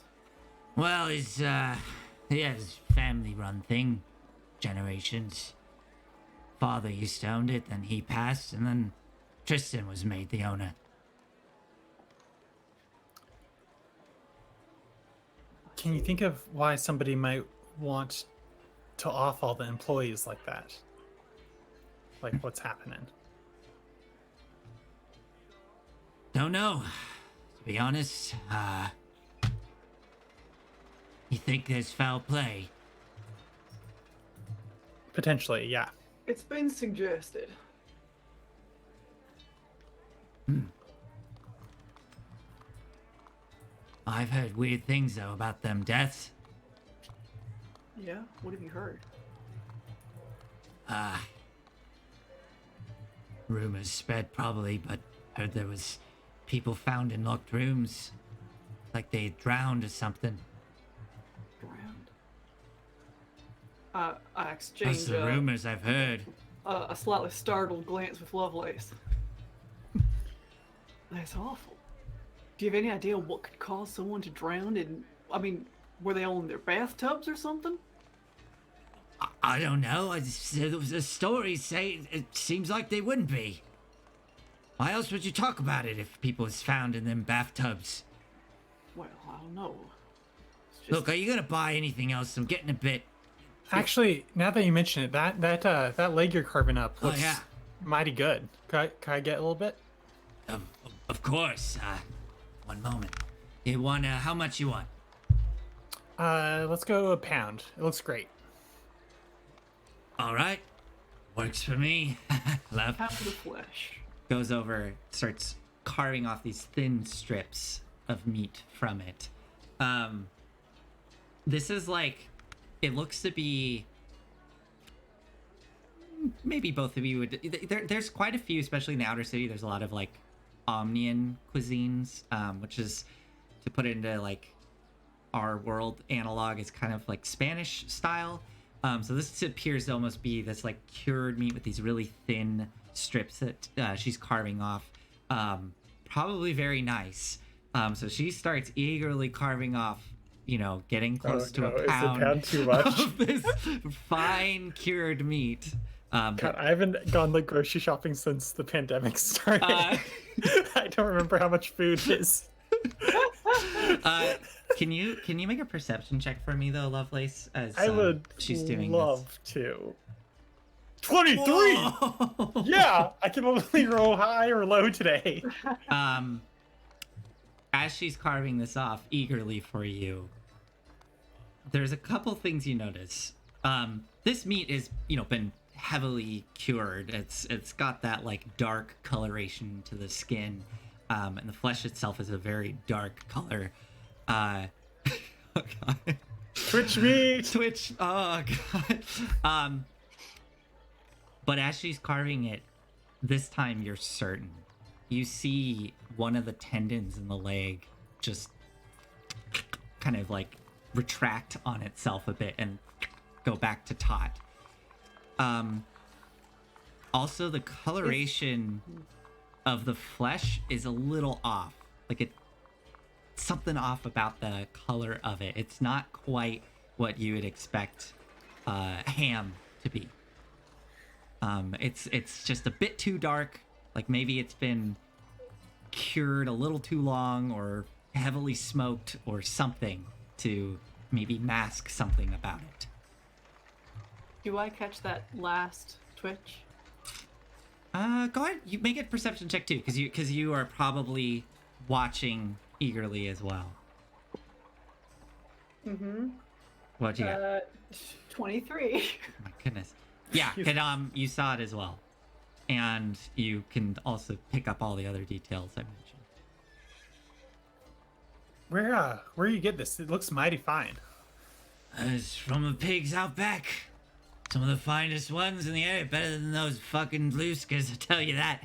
Well, it's his family-run thing. Generations. Father used to own it, then he passed, and then Tristan was made the owner. Can you think of why somebody might want to off all the employees like that? Like, what's happening? Don't know. To be honest, you think there's foul play? Potentially, yeah. It's been suggested. I've heard weird things, though, about them deaths. Yeah? What have you heard? Rumors spread probably, but heard there was people found in locked rooms. Like they drowned or something. Drowned? I That's exchanged the rumors I've heard. a slightly startled glance with Lovelace. That's awful. Do you have any idea what could cause someone to drown in... I mean, were they all in their bathtubs or something? I don't know. The stories say it seems like they wouldn't be. Why else would you talk about it if people was found in them bathtubs? Well, I don't know. It's just... Look, are you gonna buy anything else? I'm getting a bit... Actually, now that you mention it, that leg you're carving up looks yeah. mighty good. Can I get a little bit? Of course. One moment. You want, how much you want? Let's go a pound. It looks great. All right. Works for me. Love. Half of the flesh. Goes over, starts carving off these thin strips of meat from it. This is like, it looks to be, maybe both of you would, there's quite a few, especially in the outer city. There's a lot of like Omnian cuisines, which is, to put it into like our world analog, is kind of like Spanish style. So this appears to almost be this like cured meat with these really thin strips that she's carving off. Probably very nice. So she starts eagerly carving off, you know, getting close to a pound, is a pound too much? of this fine cured meat. God, I haven't gone like grocery shopping since the pandemic started. I don't remember how much food is. Can you make a perception check for me though, Lovelace? As I would she's doing love to. 23. Whoa! Yeah, I can only roll high or low today. As she's carving this off eagerly for you, there's a couple things you notice. This meat is, you know, been heavily cured. It's got that like dark coloration to the skin, and the flesh itself is a very dark color. Oh god. Twitch meat. Twitch. Oh god. But as she's carving it, this time you're certain. You see one of the tendons in the leg just kind of like retract on itself a bit and go back to taut. Also, the coloration of the flesh is a little off. Like something off about the color of it. It's not quite what you would expect ham to be. It's just a bit too dark. Like maybe it's been cured a little too long or heavily smoked or something to maybe mask something about it. Do I catch that last twitch? Go ahead. You make a perception check too, because you are probably watching eagerly as well. Mm-hmm. What'd you get? 23. My goodness. Yeah, Quidam, you saw it as well, and you can also pick up all the other details I mentioned. Where you get this? It looks mighty fine. It's from the pigs out back. Some of the finest ones in the area, better than those fucking Dluskers, I tell you that.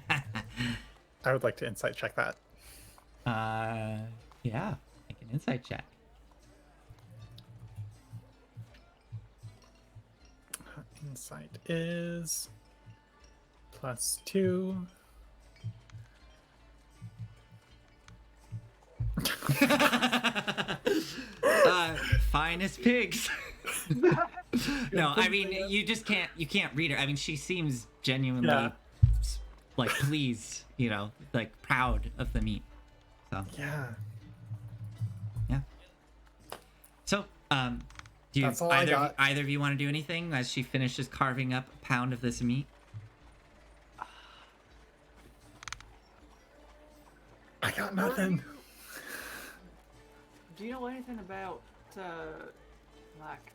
I would like to insight check that. Yeah, make an insight check. Insight is +2. Finest pigs. No, I mean you can't read her. I mean she seems genuinely like pleased, like proud of the meat. So Yeah. So do you That's all I got. either of you want to do anything as she finishes carving up a pound of this meat? I got nothing. Do you know anything about, like,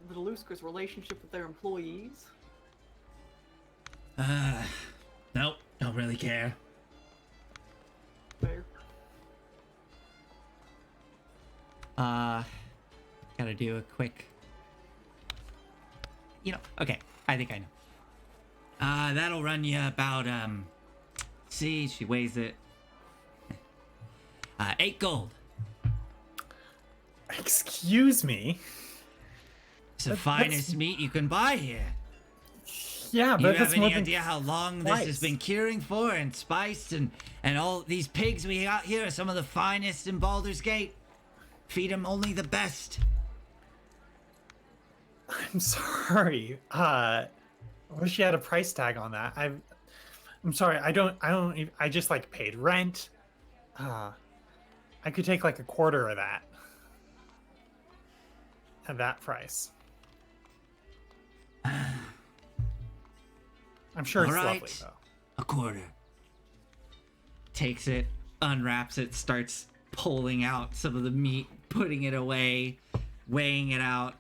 the Dluskers' relationship with their employees? Nope, don't really care. Fair. Gotta do a quick. Okay, I think I know. That'll run you about, See, she weighs it. 8 gold. Excuse me. It's the That's- finest meat you can buy here. Yeah, You but have that's more any than idea how long this has twice. been curing for and spiced and all these pigs we got here are some of the finest in Baldur's Gate. Feed them only the best. I'm sorry. I wish you had a price tag on that. I'm sorry. I just like paid rent. I could take like a quarter of that. At that price. I'm sure it's All right. lovely though. A quarter. Takes it, unwraps it, starts pulling out some of the meat, putting it away, weighing it out.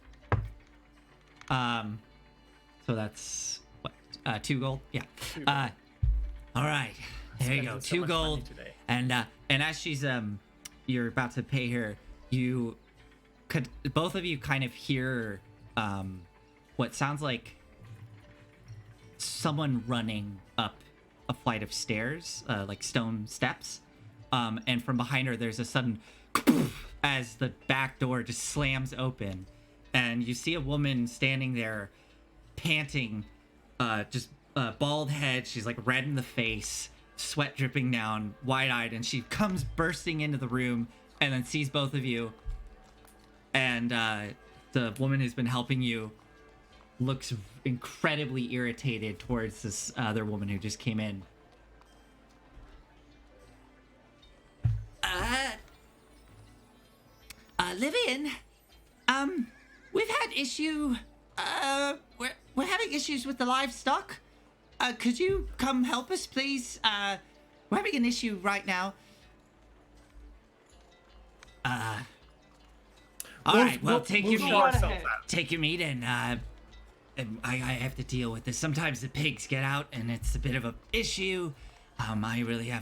So that's what, 2 gold? Yeah. All right. There you Spending go. so 2 much gold. money today. And as she's you're about to pay her, you could both of you kind of hear what sounds like someone running up a flight of stairs, like stone steps. And from behind her, there's a sudden as the back door just slams open, and you see a woman standing there, panting, just bald head. She's like red in the face, sweat dripping down, wide-eyed, and she comes bursting into the room and then sees both of you. And the woman who's been helping you looks incredibly irritated towards this other woman who just came in. Livian, we've had we're having issues with the livestock. Could you come help us, please? We're having an issue right now. All right, well, take your sort meat. ourselves ahead. out. Take your meat, and I have to deal with this. Sometimes the pigs get out, and it's a bit of a issue. I really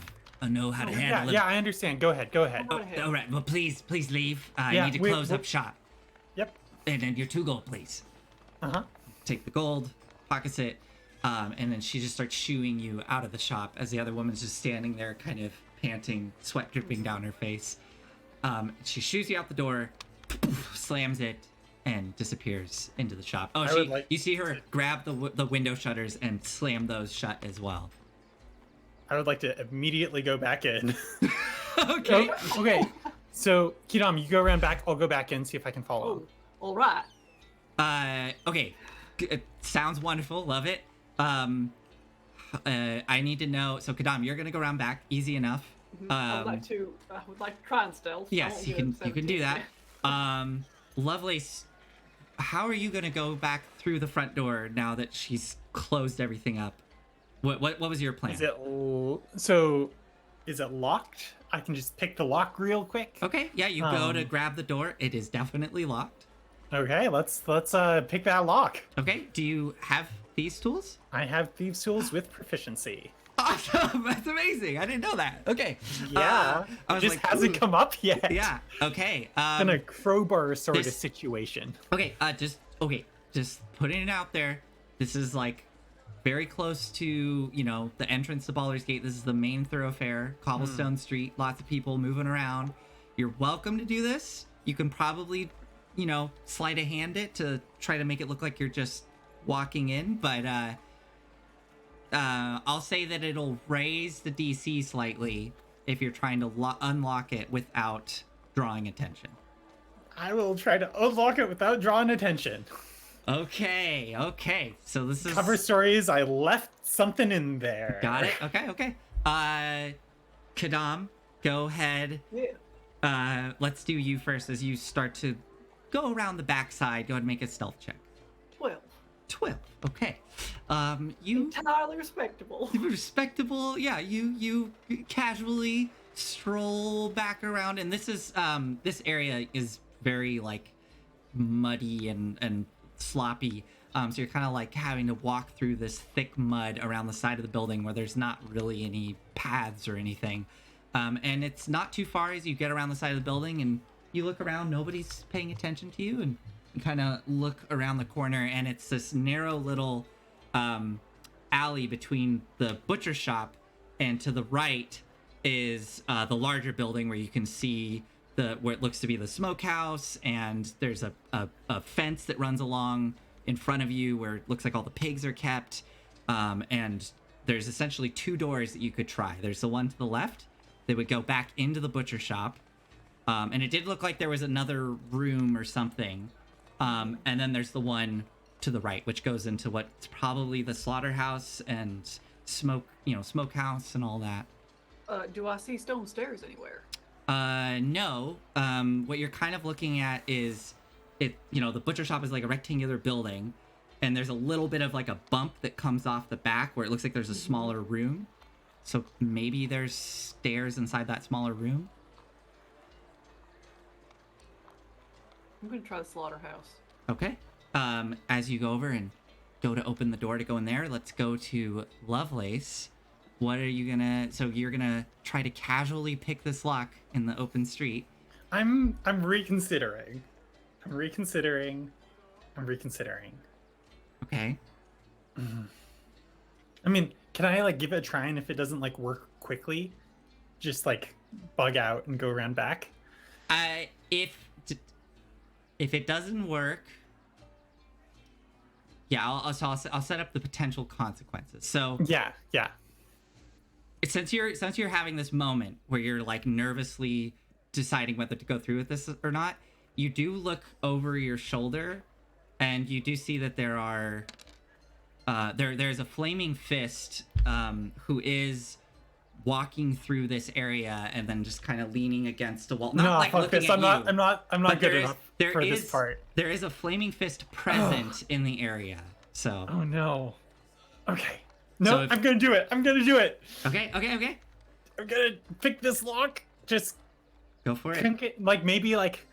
know how to handle it. Yeah, I understand. Go ahead. Go ahead. All right, well, please leave. I Yeah, need to we- close up shop. Yep. And then your 2 gold, please. Uh-huh. Take the gold, pockets it, and then she just starts shooing you out of the shop as the other woman's just standing there kind of panting, sweat dripping down her face. She shoos you out the door, slams it and disappears into the shop. Oh, I would like you see her grab the window shutters and slam those shut as well. I would like to immediately go back in. Okay. Okay. So, Quidam, you go around back. I'll go back in, see if I can follow. Oh, all right. Okay. It sounds wonderful. Love it. I need to know. So, Quidam, you're gonna go around back. Easy enough. I would like to try and stealth. I Yes, won't you get can. You can do 17. that. Lovelace, how are you gonna go back through the front door now that she's closed everything up? What was your plan? Is it locked? I can just pick the lock real quick. Okay, yeah, you go to grab the door. It is definitely locked. Okay, let's pick that lock. Okay, do you have these tools? I have thieves' tools with proficiency. Awesome, that's amazing. I didn't know that. Okay. Yeah, I was just like, hasn't ooh. come up yet. Yeah. Okay. It's in a crowbar sort of this- situation. Okay. Just putting it out there. This is like very close to the entrance to Baldur's Gate. This is the main thoroughfare, cobblestone street. Lots of people moving around. You're welcome to do this. You can probably sleight of hand it to try to make it look like you're just walking in, but I'll say that it'll raise the DC slightly if you're trying to unlock it without drawing attention. I will try to unlock it without drawing attention. Okay. So this is Cover stories. I left something in there. Got it. Okay. Quidam, go ahead. Yeah. Let's do you first as you start to go around the backside. Go ahead and make a stealth check. 12. Okay. You Entirely respectable. respectable. Yeah, you casually stroll back around, and this area is very like muddy and sloppy. So you're kind of like having to walk through this thick mud around the side of the building where there's not really any paths or anything. And it's not too far as you get around the side of the building and you look around, nobody's paying attention to you, and you kind of look around the corner, and it's this narrow little alley between the butcher shop, and to the right is the larger building where you can see where it looks to be the smokehouse, and there's a fence that runs along in front of you where it looks like all the pigs are kept, and there's essentially two doors that you could try. There's the one to the left that would go back into the butcher shop, and it did look like there was another room or something, and then there's the one to the right, which goes into what's probably the slaughterhouse and smokehouse and all that. Do I see stone stairs anywhere? No. What you're kind of looking at is the butcher shop is like a rectangular building, and there's a little bit of like a bump that comes off the back where it looks like there's a smaller room. So maybe there's stairs inside that smaller room. I'm gonna try the slaughterhouse. Okay. As you go over and go to open the door to go in there, let's go to Lovelace. What are you gonna? So you're gonna try to casually pick this lock in the open street. I'm reconsidering. I'm reconsidering. Okay. I mean, can I like give it a try, and if it doesn't like work quickly, just like bug out and go around back? If it doesn't work, yeah, I'll set up the potential consequences. So Yeah. since you're having this moment where you're like nervously deciding whether to go through with this or not, you do look over your shoulder, and you do see that there are there's a flaming fist who is walking through this area and then just kind of leaning against a wall. Not like fuck looking this. at I'm you. not But good enough for is, this part. There is a flaming fist present in the area. So Oh no. Okay. No, So if- I'm gonna do it. okay. I'm gonna pick this lock. Just Go for it. crank it. Like maybe like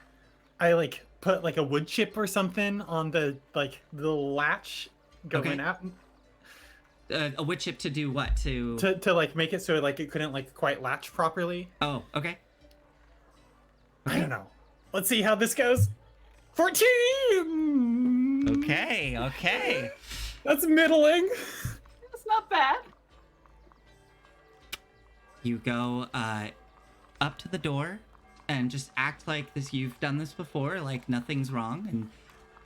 I like put like a wood chip or something on the latch going Okay. out A wood chip to do what? To to like make it so like it couldn't like quite latch properly. oh, okay. I don't know. Let's see how this goes. 14. Okay. That's middling. That's not bad. You go up to the door, and just act like this. You've done this before, like nothing's wrong, and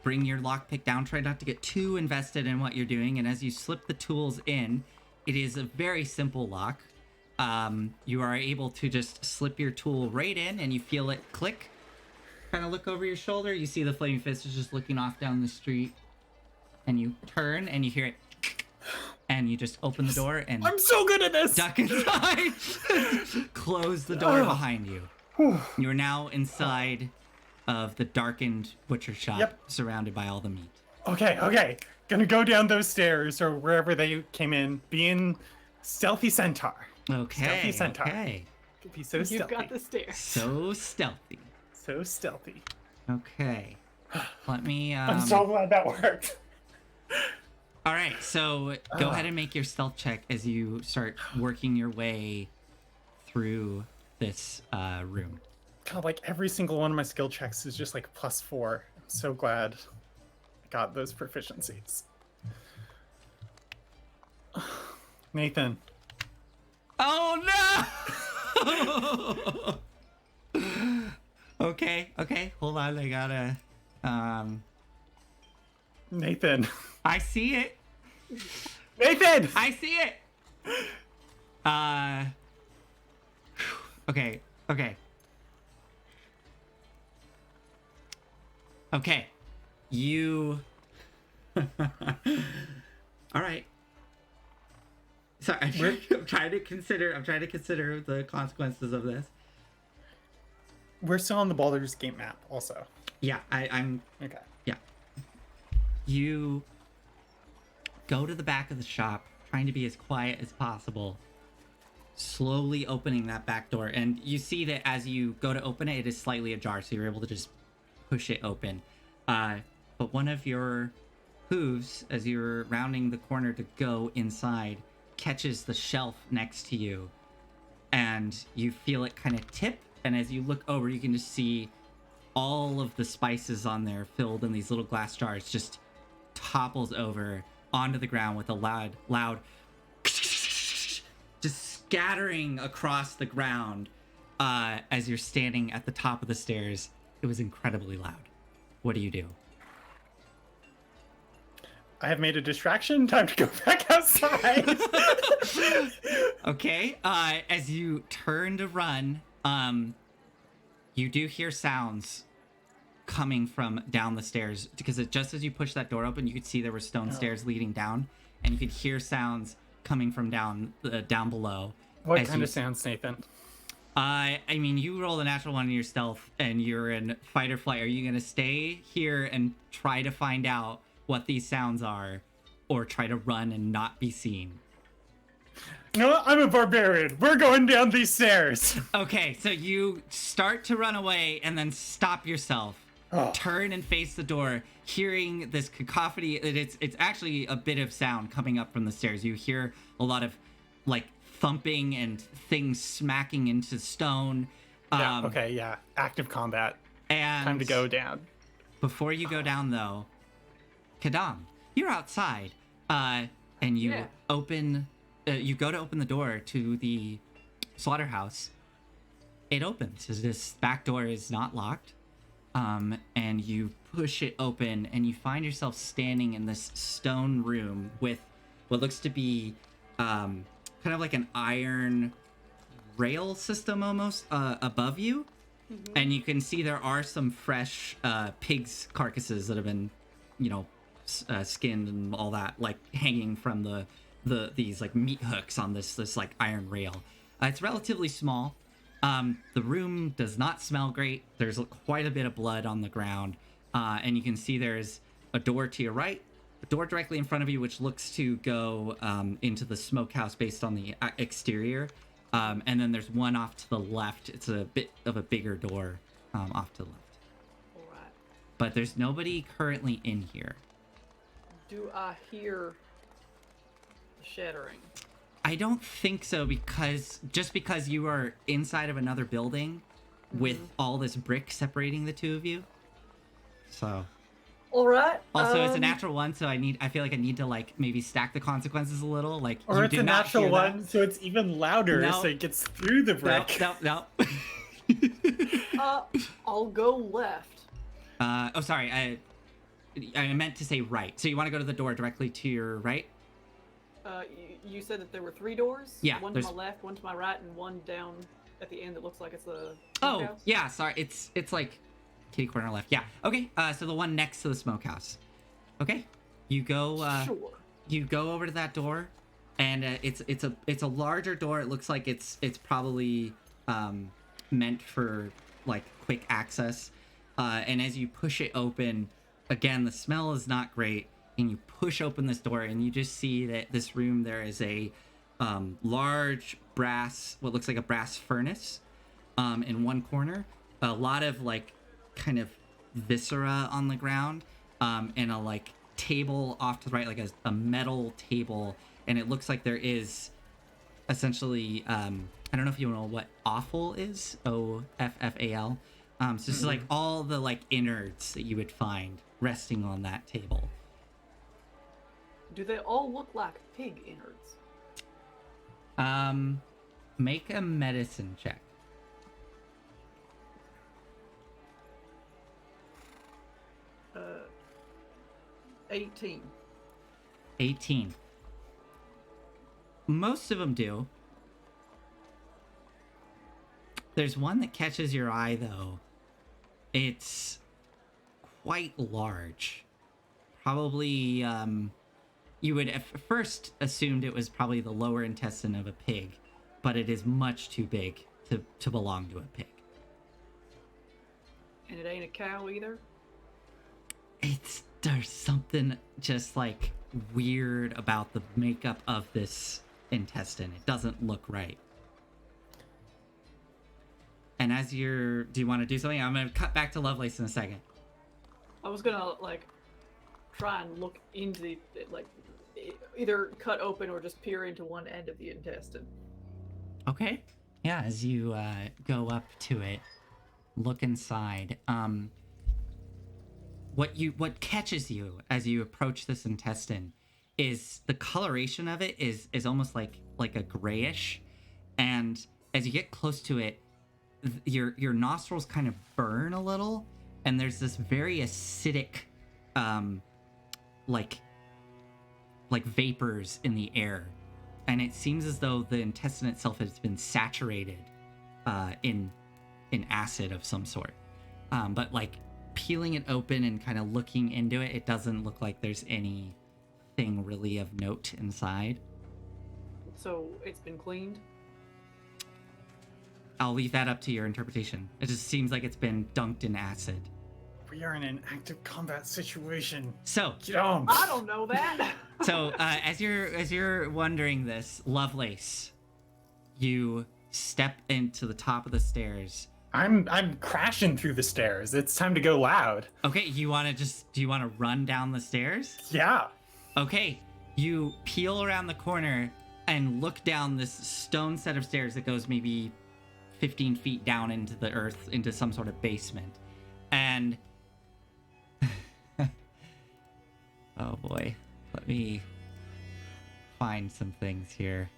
bring your lockpick down. Try not to get too invested in what you're doing. And as you slip the tools in, it is a very simple lock. You are able to just slip your tool right in, and you feel it click. Kind of look over your shoulder. You see the flaming fist is just looking off down the street, and you turn and you hear it, and you just open the door and I'm so good at this. duck inside. Close the door behind you. You're now inside of the darkened butcher shop, surrounded by all the meat. Okay. Gonna go down those stairs or wherever they came in, being stealthy centaur. Okay. Stealthy centaur. Okay. Could be so You've stealthy. got the stairs. So stealthy. So stealthy. Okay. Let me. I'm so glad that worked. All right. So go ahead and make your stealth check as you start working your way through this room. God, like every single one of my skill checks is just like +4. I'm so glad I got those proficiencies. Nathan. Oh no! Okay. Hold on. I gotta. Nathan. I see it. Nathan! I see it. Okay. You. All right. Sorry, I'm trying to consider the consequences of this. We're still on the Baldur's Gate map, also. Yeah, I'm. Okay. Yeah. You go to the back of the shop, trying to be as quiet as possible, slowly opening that back door. And you see that as you go to open it, it is slightly ajar, so you're able to just push it open. But one of your hooves, as you're rounding the corner to go inside, catches the shelf next to you. And you feel it kind of tip. And as you look over, you can just see all of the spices on there filled in these little glass jars just topples over onto the ground with a loud just scattering across the ground as you're standing at the top of the stairs. It was incredibly loud. What do you do? I have made a distraction. Time to go back outside. Okay. As you turn to run, you do hear sounds coming from down the stairs, because just as you push that door open, you could see there were stone stairs leading down, and you could hear sounds coming from down below. What kind of sounds, Nathan? I mean, you roll a natural one in your stealth, and you're in fight or flight. Are you gonna stay here and try to find out what these sounds are, or try to run and not be seen? No, I'm a barbarian. We're going down these stairs. Okay, so you start to run away and then stop yourself. Turn and face the door, hearing this cacophony. It's actually a bit of sound coming up from the stairs. You hear a lot of like thumping and things smacking into stone. Yeah. Active combat. And Time to go down. Before you go down, though, Quidam, you're outside, and you open. You go to open the door to the slaughterhouse. It opens. This back door is not locked. And you push it open, and you find yourself standing in this stone room with what looks to be kind of like an iron rail system almost above you. Mm-hmm. And you can see there are some fresh pigs' carcasses that have been, skinned and all that, like hanging from these like meat hooks on this like iron rail. It's relatively small. The room does not smell great. There's quite a bit of blood on the ground. And you can see there's a door to your right, a door directly in front of you, which looks to go into the smokehouse based on the exterior. And then there's one off to the left. It's a bit of a bigger door off to the left. All right. But there's nobody currently in here. Do I hear the shattering? I don't think so, because you are inside of another building with all this brick separating the two of you. So. All right. Also, it's a natural one, so I feel like I need to like maybe stack the consequences a little. Like, or you it's did a not natural hear one, that. so it's even louder, No. so it gets through the brick. No. I'll go left. Oh, sorry. I meant to say right. So you want to go to the door directly to your right? You said that there were 3 doors? Yeah, One to my left, one to my right, and one down at the end that looks like it's the Oh, smokehouse? yeah. Sorry. It's like kitty corner left. Yeah. Okay. So the one next to the smokehouse. Okay. You go. Sure. You go over to that door, and it's a larger door. It looks like it's probably meant for like quick access. And as you push it open, again the smell is not great. And you push open this door, and you just see that this room there is a large brass, what looks like a brass furnace, in one corner. A lot of like kind of viscera on the ground, and a like table off to the right, like a metal table, and it looks like there is essentially I don't know if you know what offal is. OFFAL. So this is like all the like innards that you would find resting on that table. Do they all look like pig innards? Make a medicine check. 18. 18. Most of them do. There's one that catches your eye, though. It's quite large. Probably, you would at first assumed it was probably the lower intestine of a pig, but it is much too big to belong to a pig. And it ain't a cow either? There's something just like weird about the makeup of this intestine. It doesn't look right. And do you want to do something? I'm going to cut back to Lovelace in a second. I was gonna, like, try and look into the, like, either cut open or just peer into one end of the intestine. Okay. Yeah, as you go up to it, look inside. What catches you as you approach this intestine is the coloration of it is almost like a grayish, and as you get close to it, your nostrils kind of burn a little, and there's this very acidic like vapors in the air, and it seems as though the intestine itself has been saturated in acid of some sort. But like peeling it open and kind of looking into it, it doesn't look like there's anything really of note inside. So it's been cleaned? I'll leave that up to your interpretation. It just seems like it's been dunked in acid. We are in an active combat situation. So, Get on. I don't know that. as you're wondering this, Lovelace, you step into the top of the stairs. I'm crashing through the stairs. It's time to go loud. Okay, do you want to run down the stairs? Yeah. Okay, you peel around the corner and look down this stone set of stairs that goes maybe 15 feet down into the earth, into some sort of basement. And oh boy, let me find some things here.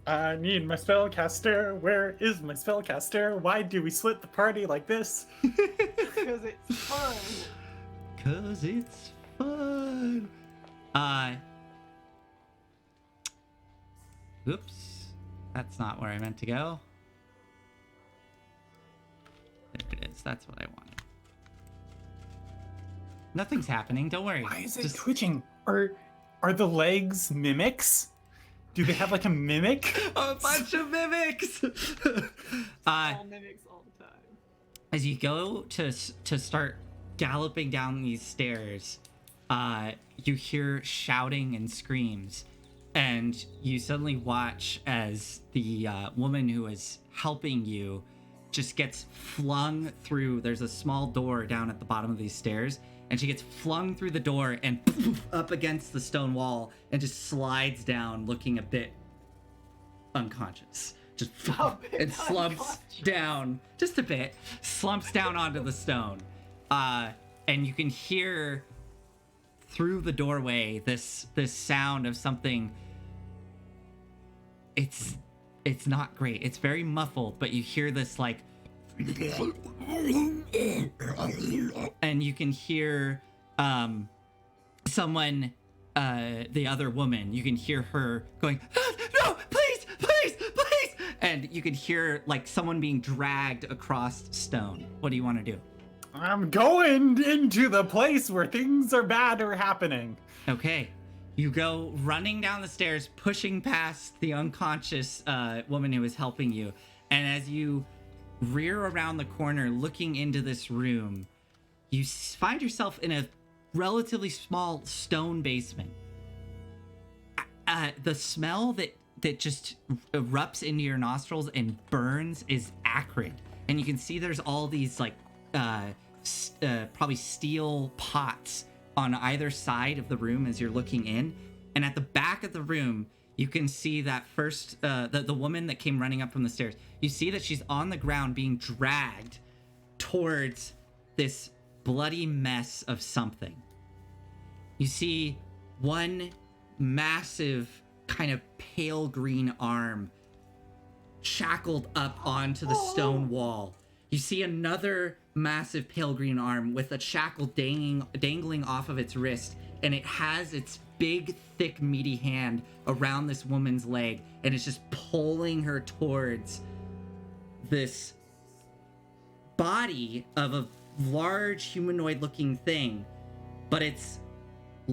I need my spellcaster. Where is my spellcaster? Why do we split the party like this? Because it's fun. 'Cause it's fun. Oops. That's not where I meant to go. There it is. That's what I wanted. Nothing's happening. Don't worry. Why is it Just- twitching? Are the legs mimics? Do they have like a mimic? A bunch of mimics. All mimics all the time. As you go to start galloping down these stairs, you hear shouting and screams, and you suddenly watch as the woman who is helping you just gets flung through. There's a small door down at the bottom of these stairs, and she gets flung through the door and up against the stone wall and just slides down, looking a bit unconscious. Just and slumps unconscious. down just a bit, slumps down onto the stone, and you can hear through the doorway this sound of something. It's it's not great. It's very muffled, but you hear this like, and you can hear someone, the other woman, you can hear her going, "Ah, no, please, please, please," and you can hear like someone being dragged across stone. What do you want to do? I'm going into the place where things are bad or happening. Okay. You go running down the stairs, pushing past the unconscious woman who is helping you. And as you rear around the corner, looking into this room, you find yourself in a relatively small stone basement. The smell that just erupts into your nostrils and burns is acrid. And you can see there's all these like probably steel pots on either side of the room as you're looking in. And at the back of the room, you can see that first, the woman that came running up from the stairs. You see that she's on the ground being dragged towards this bloody mess of something. You see one massive kind of pale green arm shackled up onto the stone wall. You see another massive pale green arm with a shackle dangling off of its wrist, and it has its big, thick, meaty hand around this woman's leg, and it's just pulling her towards this body of a large humanoid-looking thing. But it's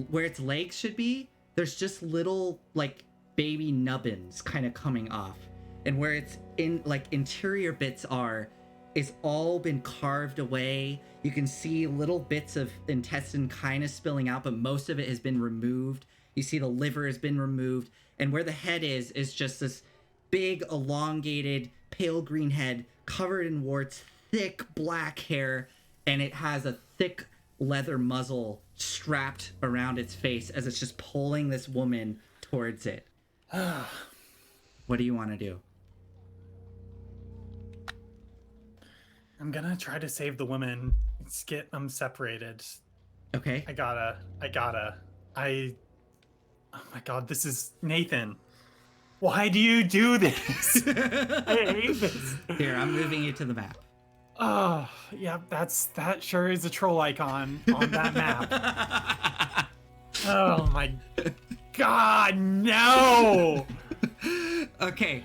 where its legs should be, there's just little like baby nubbins kind of coming off, and where its interior bits are, it's all been carved away. You can see little bits of intestine kind of spilling out, but most of it has been removed. You see the liver has been removed, and where the head is just this big, elongated, pale green head covered in warts, thick black hair, and it has a thick leather muzzle strapped around its face as it's just pulling this woman towards it. What do you want to do? I'm gonna try to save the woman. Let's get them separated. Okay. Oh my god, this is Nathan. Why do you do this? I hate this. Here, I'm moving you to the map. Oh, yeah, that sure is a troll icon on that map. Oh my god, no! Okay.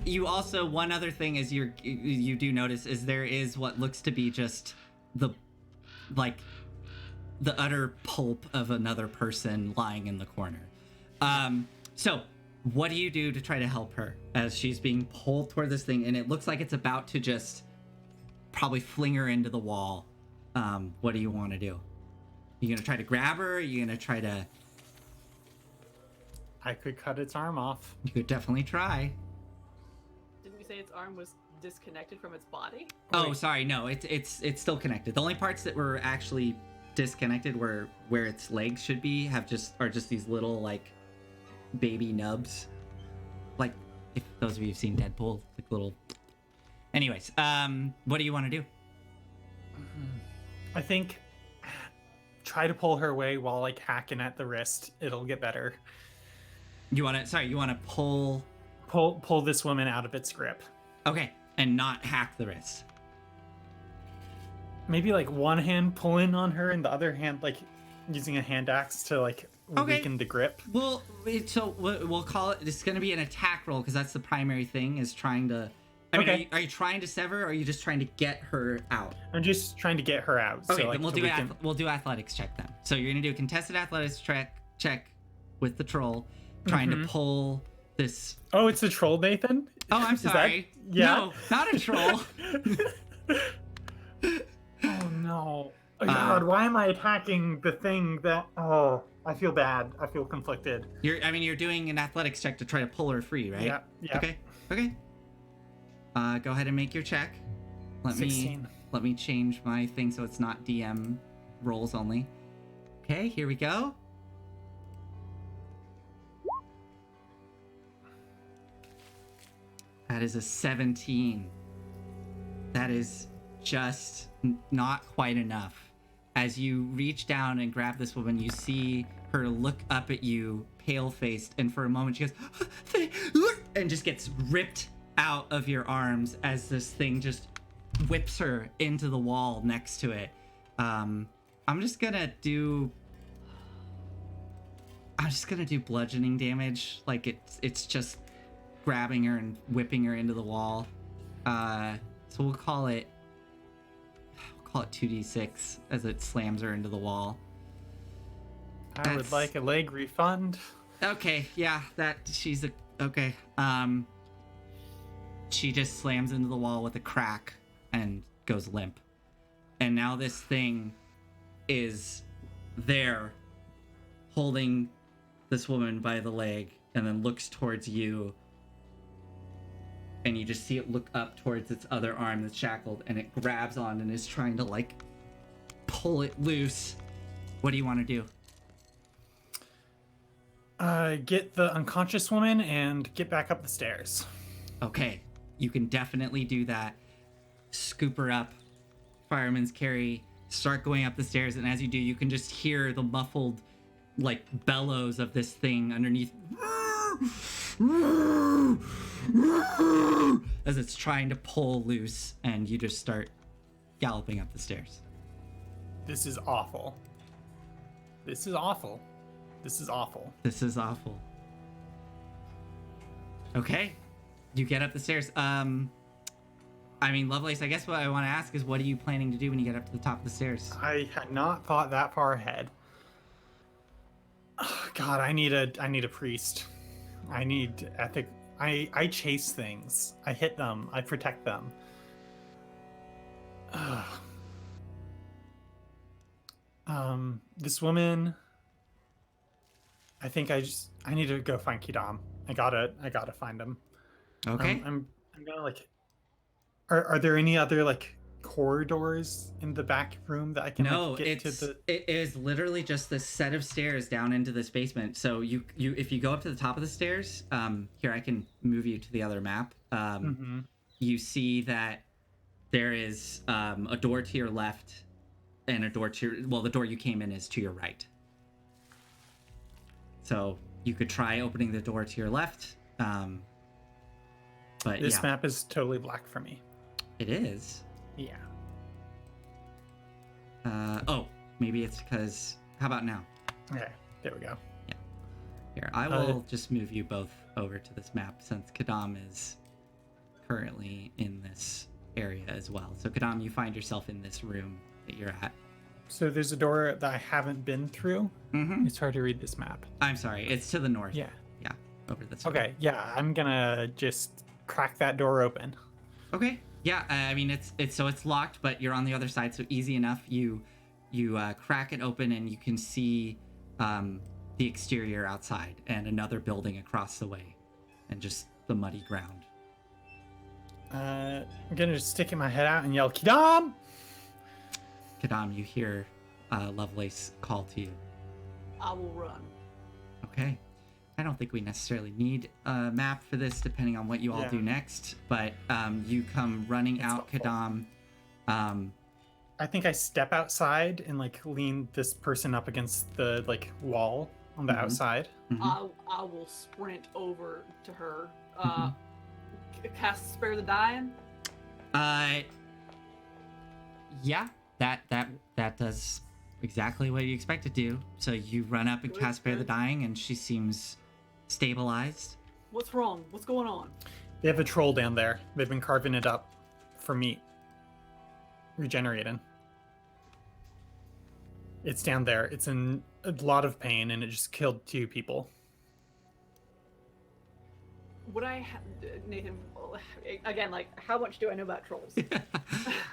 You also, one other thing is you do notice is there is what looks to be just the utter pulp of another person lying in the corner. So what do you do to try to help her as she's being pulled toward this thing, and it looks like it's about to just probably fling her into the wall? What do you want to do? You gonna try to grab her? Are you gonna try to... I could cut its arm off. You could definitely try. Didn't we say its arm was disconnected from its body? Oh, sorry, no, it's still connected. The only parts that were actually disconnected were where its legs should be are just these little like baby nubs. Like if those of you have seen Deadpool, like little. Anyways, what do you want to do? I think try to pull her away while like hacking at the wrist. It'll get better. You want to Pull this woman out of its grip. Okay, and not hack the wrist. Maybe like one hand pulling on her and the other hand like using a hand axe to like weaken the grip. Well, so we'll call it. It's going to be an attack roll because that's the primary thing is trying to. I mean, Okay. are you trying to sever, or are you just trying to get her out? I'm just trying to get her out. Okay, so, like, then we'll do athletics check then. So you're gonna do a contested athletics check with the troll, trying to pull this. Oh, it's a troll, Nathan? Oh, I'm Is that- sorry. yeah. No, not a troll. Oh no. Oh god, why am I attacking the thing that I feel bad. I feel conflicted. You're doing an athletics check to try to pull her free, right? Yeah. Okay. Go ahead and make your check. Let 16. me change my thing so it's not DM rolls only. Okay, here we go. That is a 17. That is just not quite enough. As you reach down and grab this woman, you see her look up at you, pale-faced, and for a moment she goes, and just gets ripped out of your arms as this thing just whips her into the wall next to it. I'm just gonna do bludgeoning damage. Like it's just grabbing her and whipping her into the wall. So we'll call it 2d6 as it slams her into the wall. I would like a leg refund. Okay, yeah, okay. She just slams into the wall with a crack and goes limp. And now this thing is there holding this woman by the leg and then looks towards you. And you just see it look up towards its other arm that's shackled, and it grabs on and is trying to like pull it loose. What do you want to do? Get the unconscious woman and get back up the stairs. Okay, you can definitely do that. Scoop her up, fireman's carry, start going up the stairs, and as you do, you can just hear the muffled like bellows of this thing underneath as it's trying to pull loose, and you just start galloping up the stairs. This is awful. This is awful. This is awful. This is awful. Okay, you get up the stairs. I mean, Lovelace, I guess what I want to ask is, what are you planning to do when you get up to the top of the stairs? I had not thought that far ahead. Oh, God, I need a priest. I need ethic. I chase things. I hit them. I protect them. This woman. I think I need to go find Quidam. I gotta find him. Okay. I'm gonna like. Are there any other like corridors in the back room that I can get to the? It is literally just this set of stairs down into this basement. So you if you go up to the top of the stairs, here I can move you to the other map. You see that there is a door to your left, and a door to the door you came in is to your right. So you could try opening the door to your left, but this map is totally black for me. It is. Yeah. Maybe it's because. How about now? Okay, there we go. Yeah. Here, I will just move you both over to this map since Quidam is currently in this area as well. So Quidam, you find yourself in this room that you're at. So there's a door that I haven't been through. Mm-hmm. It's hard to read this map. I'm sorry, it's to the north. Yeah. Yeah, over this way. Okay, yeah, I'm gonna just crack that door open. Okay. Yeah, I mean it's locked, but you're on the other side, so easy enough. You crack it open and you can see the exterior outside and another building across the way, and just the muddy ground. I'm gonna just stick my head out and yell, "Quidam!" Quidam, you hear Lovelace call to you. I will run. Okay. I don't think we necessarily need a map for this, depending on what you all do next. But you come running out, Quidam. I think I step outside and like lean this person up against the like wall on the outside. I will sprint over to her. Cast Spare the Dying. Yeah, that does exactly what you expect to do. So you run up and cast Spare the Dying, and she seems stabilized. What's wrong? What's going on? They have a troll down there. They've been carving it up for meat. Regenerating. It's down there. It's in a lot of pain, and it just killed 2 people. Would I, Nathan? Again, like, how much do I know about trolls? Go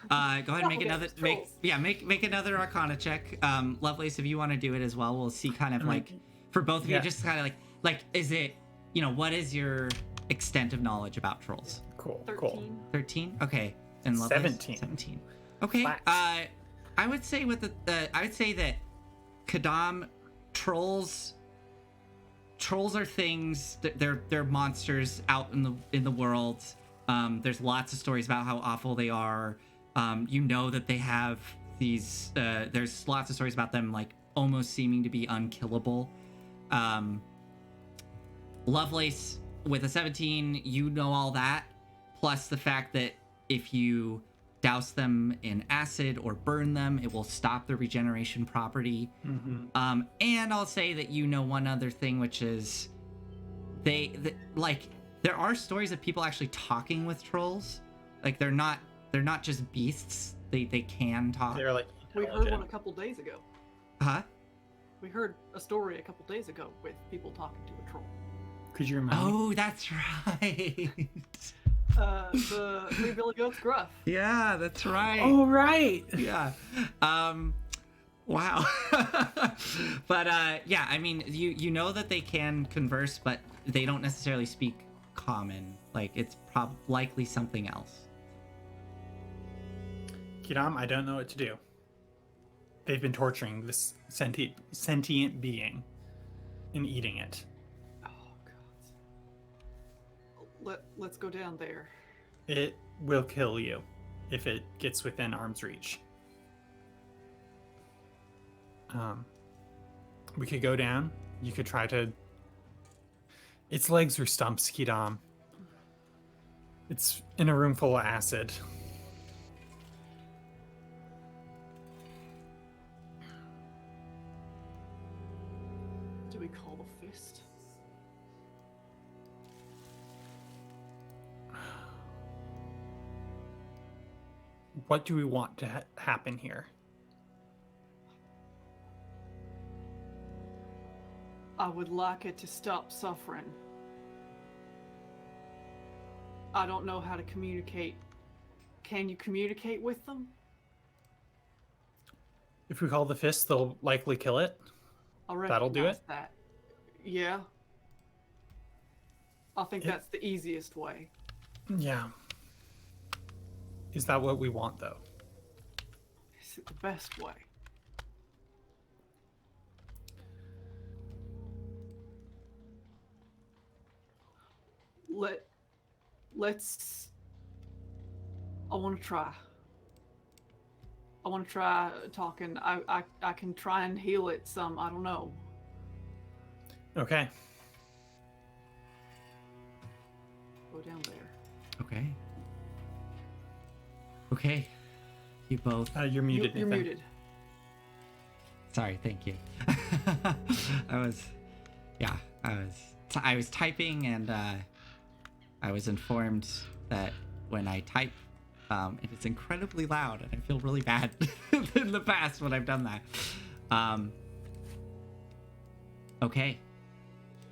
ahead and make another trolls. make another Arcana check. Lovelace, if you want to do it as well, we'll see kind of like for both of you, just kind of like is it, what is your extent of knowledge about trolls? Cool. 13. Cool. 13. Okay, and Lovelace 17. 17. Okay. Flat. I would say with I would say that Quidam, trolls are things that they're monsters out in the world. There's lots of stories about how awful they are. That they have these there's lots of stories about them like almost seeming to be unkillable. Lovelace, with a 17, you know all that, plus the fact that if you douse them in acid or burn them, it will stop the regeneration property. And I'll say that you know one other thing, which is like there are stories of people actually talking with trolls. Like they're not just beasts. They can talk. They're like We heard intelligent. one a couple days ago. Huh? We heard a story a couple days ago with people talking to a troll. Could you remind me? Oh, that's right. The Three Billy Goats Gruff. Yeah, that's right. Oh, right. Yeah. Wow. But yeah, I mean, you know that they can converse, but they don't necessarily speak common. Like it's likely something else. Quidam, I don't know what to do. They've been torturing this sentient being and eating it. Oh God. Let's go down there. It will kill you if it gets within arm's reach. We could go down. You could try to... Its legs are stumps, Quidam. It's in a room full of acid. Do we call the fist? What do we want to happen here? I would like it to stop suffering. I don't know how to communicate. Can you communicate with them? If we call the fist, they'll likely kill it. I That'll do recognize it? That. Yeah. I think It- that's the easiest way. Yeah. Is that what we want, though? Is it the best way? Let's. I want to try. I want to try talking. I can try and heal it some. I don't know. Okay. Go down there. Okay. Okay. You both. You're muted, You're Nathan. muted. Sorry, thank you. I was typing, and I was informed that when I type, it is incredibly loud, and I feel really bad in the past when I've done that. Okay.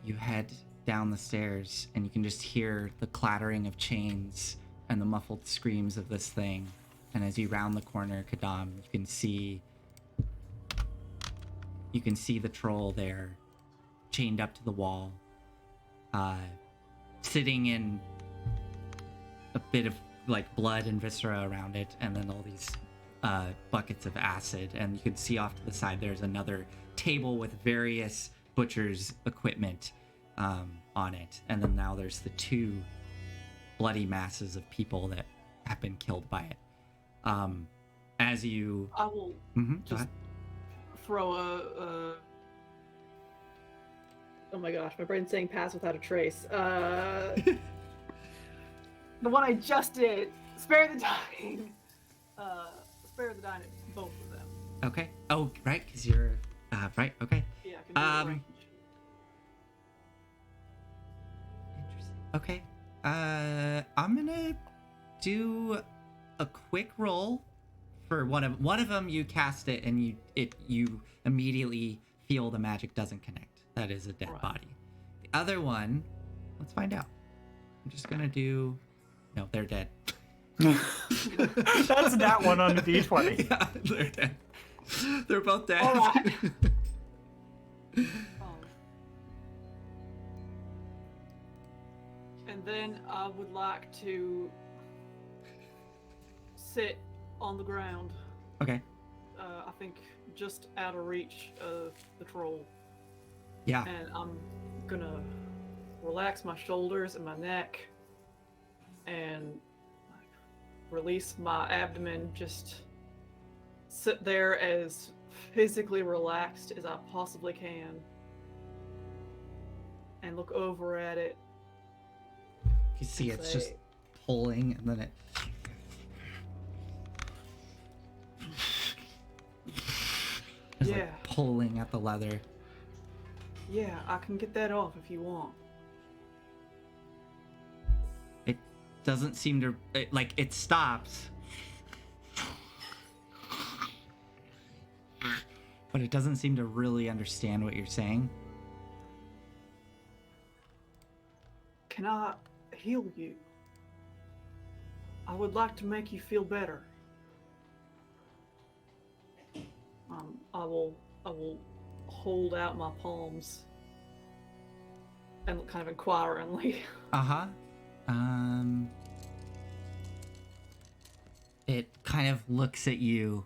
You head down the stairs, and you can just hear the clattering of chains and the muffled screams of this thing. And as you round the corner, Quidam, you can see the troll there, chained up to the wall, sitting in a bit of like blood and viscera around it, and then all these buckets of acid. And you can see off to the side there's another table with various butcher's equipment on it. And then now there's the two bloody masses of people that have been killed by it. As you... I will Go just ahead. throw a. Oh my gosh, my brain's saying pass without a trace. The one I just did. Spare the dying. Spare the dying at both of them. Okay. Oh, right, because you're... right, okay. Yeah, I can do it range. Interesting. Okay. I'm gonna do a quick roll for one of them. You cast it, and you immediately feel the magic doesn't connect. That is a dead Right. body. The other one, let's find out. I'm just gonna do. No, they're dead. That's that one on the D20. Yeah, they're dead. They're both dead. All right. And then I would like to sit on the ground. Okay. I think just out of reach of the troll. Yeah. And I'm gonna relax my shoulders and my neck and like, release my abdomen. Just sit there as physically relaxed as I possibly can and look over at it You see it's just Say- pulling, and then it... It's Yeah. like pulling at the leather. Yeah, I can get that off if you want. It doesn't seem to... it stops. But it doesn't seem to really understand what you're saying. Can I heal you? I would like to make you feel better. I will hold out my palms and look kind of inquiringly. Uh-huh. It kind of looks at you.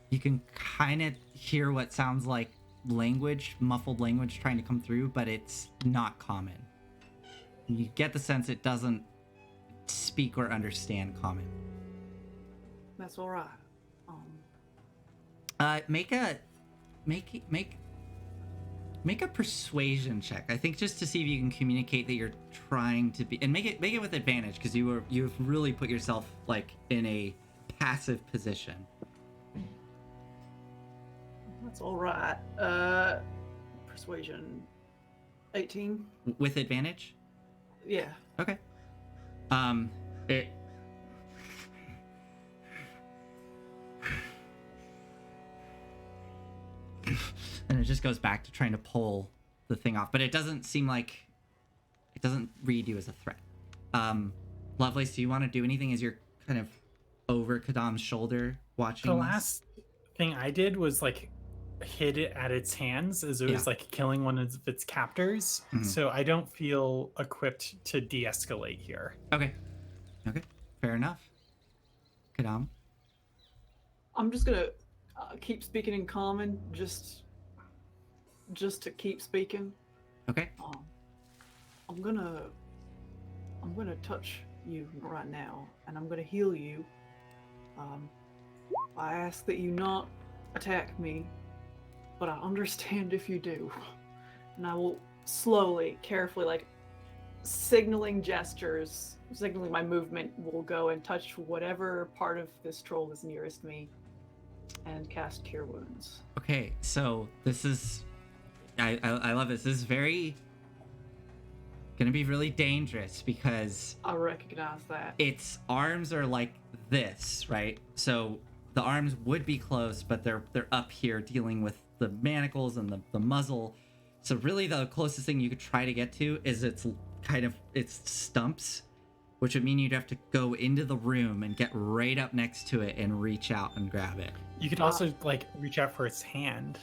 You can kind of hear what sounds like language, muffled language trying to come through, but it's not common. You get the sense it doesn't speak or understand common. That's all right. Make a persuasion check. I think just to see if you can communicate that you're trying to be, and make it with advantage because you've really put yourself like in a passive position. That's all right. Persuasion. 18. With advantage? Yeah. Okay. It and it just goes back to trying to pull the thing off, but it doesn't seem like it doesn't read you as a threat. Lovelace, do you want to do anything as you're kind of over Quidam's shoulder watching The this? last thing I did was like hit it at its hands as it was Yeah. like killing one of its captors. Mhm. So I don't feel equipped to de-escalate here. Okay, fair enough. Quidam. I'm just gonna keep speaking in common, just to keep speaking. Okay. I'm gonna touch you right now, and I'm gonna heal you. I ask that you not attack me, but I understand if you do. And I will slowly, carefully, like signaling gestures, signaling my movement, will go and touch whatever part of this troll is nearest me and cast Cure Wounds. Okay, so this is I love this. This is gonna be really dangerous because I recognize that. its arms are like this, right? So the arms would be close, but they're up here dealing with the manacles and the muzzle. So really the closest thing you could try to get to is its stumps, which would mean you'd have to go into the room and get right up next to it and reach out and grab it. You could also like reach out for its hand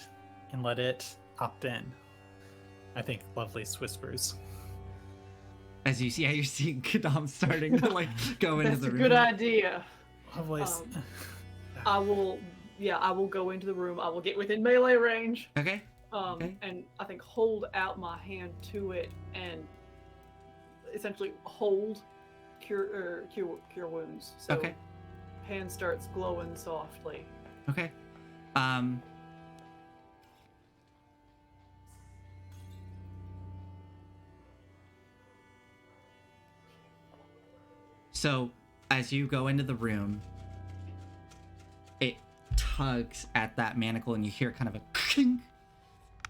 and let it opt in. I think Lovelace whispers. As you see how you're seeing Quidam starting to like go into That's the a room. good idea. Lovelace. I will go into the room. I will get within melee range. Okay. Okay. And I think hold out my hand to it and essentially hold cure wounds. So Okay. hand starts glowing softly. Okay. So as you go into the room, it tugs at that manacle and you hear kind of a clink,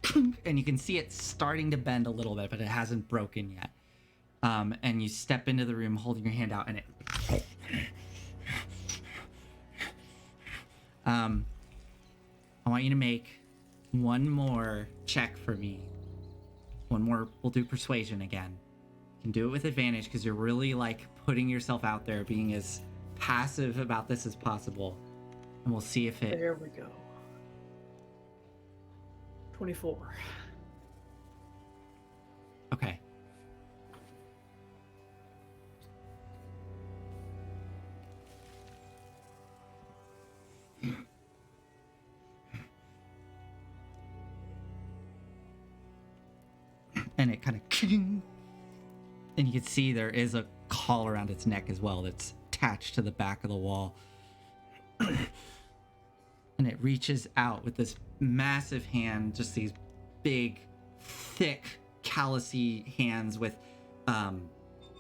clink, and you can see it starting to bend a little bit, but it hasn't broken yet. And you step into the room holding your hand out and it I want you to make one more check for me. One more, we'll do persuasion again. You can do it with advantage because you're really like putting yourself out there, being as passive about this as possible. And we'll see if it... There we go. 24. Okay. And it kind of... And you can see there is a collar around its neck as well that's attached to the back of the wall. and it reaches out with this massive hand, just these big, thick, callousy hands with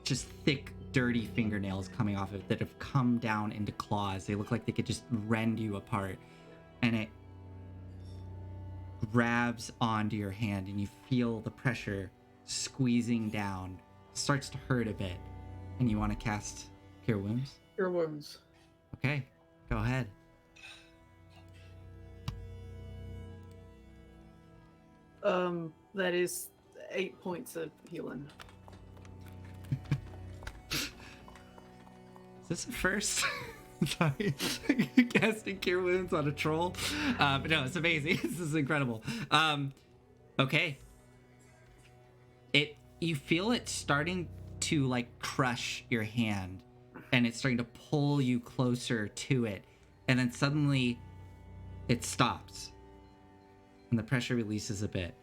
just thick, dirty fingernails coming off of it that have come down into claws. They look like they could just rend you apart. And it grabs onto your hand, and you feel the pressure squeezing down. It starts to hurt a bit. And you want to cast Cure Wounds? Cure Wounds. Okay, go ahead. That is 8 points of healing. Is this a first? Sorry, casting Cure Wounds on a troll. But no, it's amazing. This is incredible. Okay. You feel it starting to like crush your hand, and it's starting to pull you closer to it, and then suddenly it stops, and the pressure releases a bit,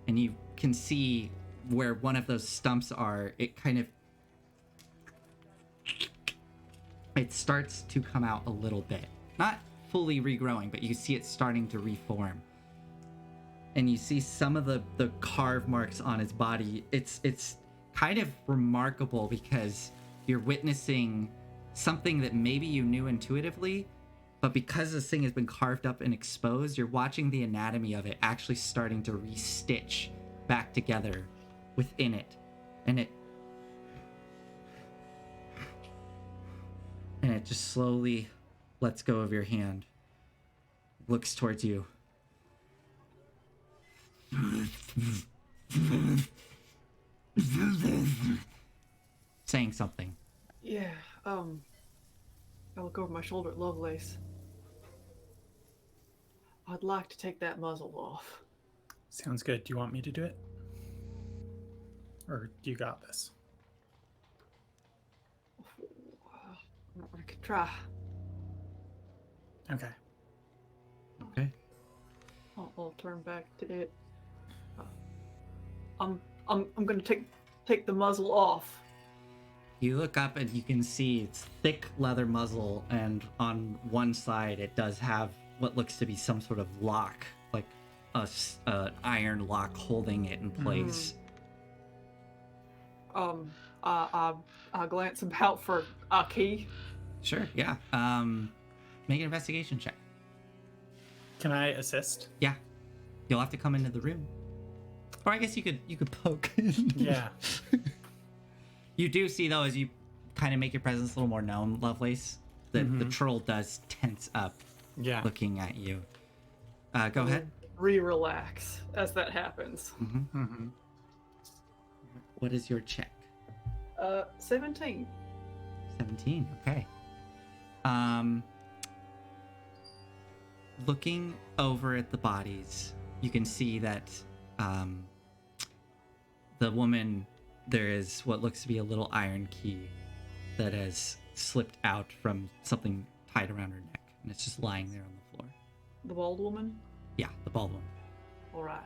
and you can see where one of those stumps are. It starts to come out a little bit, not fully regrowing, but you see it starting to reform. And you see some of the carve marks on his body. It's kind of remarkable because you're witnessing something that maybe you knew intuitively, but because this thing has been carved up and exposed, you're watching the anatomy of it actually starting to restitch back together within it. And it just slowly lets go of your hand, looks towards you. Saying something. Yeah, I look over my shoulder at Lovelace. I'd like to take that muzzle off. Sounds good. Do you want me to do it? Or do you got this? I could try. Okay. Okay. I'll turn back to it. I'm gonna take the muzzle off. You look up and you can see it's thick leather muzzle, and on one side it does have what looks to be some sort of lock, like a iron lock holding it in place. I glance about for a key. Sure, yeah. Make an investigation check. Can I assist? Yeah. You'll have to come into the room. Or I guess you could poke. Yeah. You do see, though, as you kind of make your presence a little more known, Lovelace, that the troll does tense up, Yeah. looking at you. Go ahead. Relax as that happens. Mm-hmm. What is your check? 17. 17. Okay. Looking over at the bodies, you can see that the woman, there is what looks to be a little iron key that has slipped out from something tied around her neck, and it's just lying there on the floor. The bald woman? Yeah, the bald one. All right.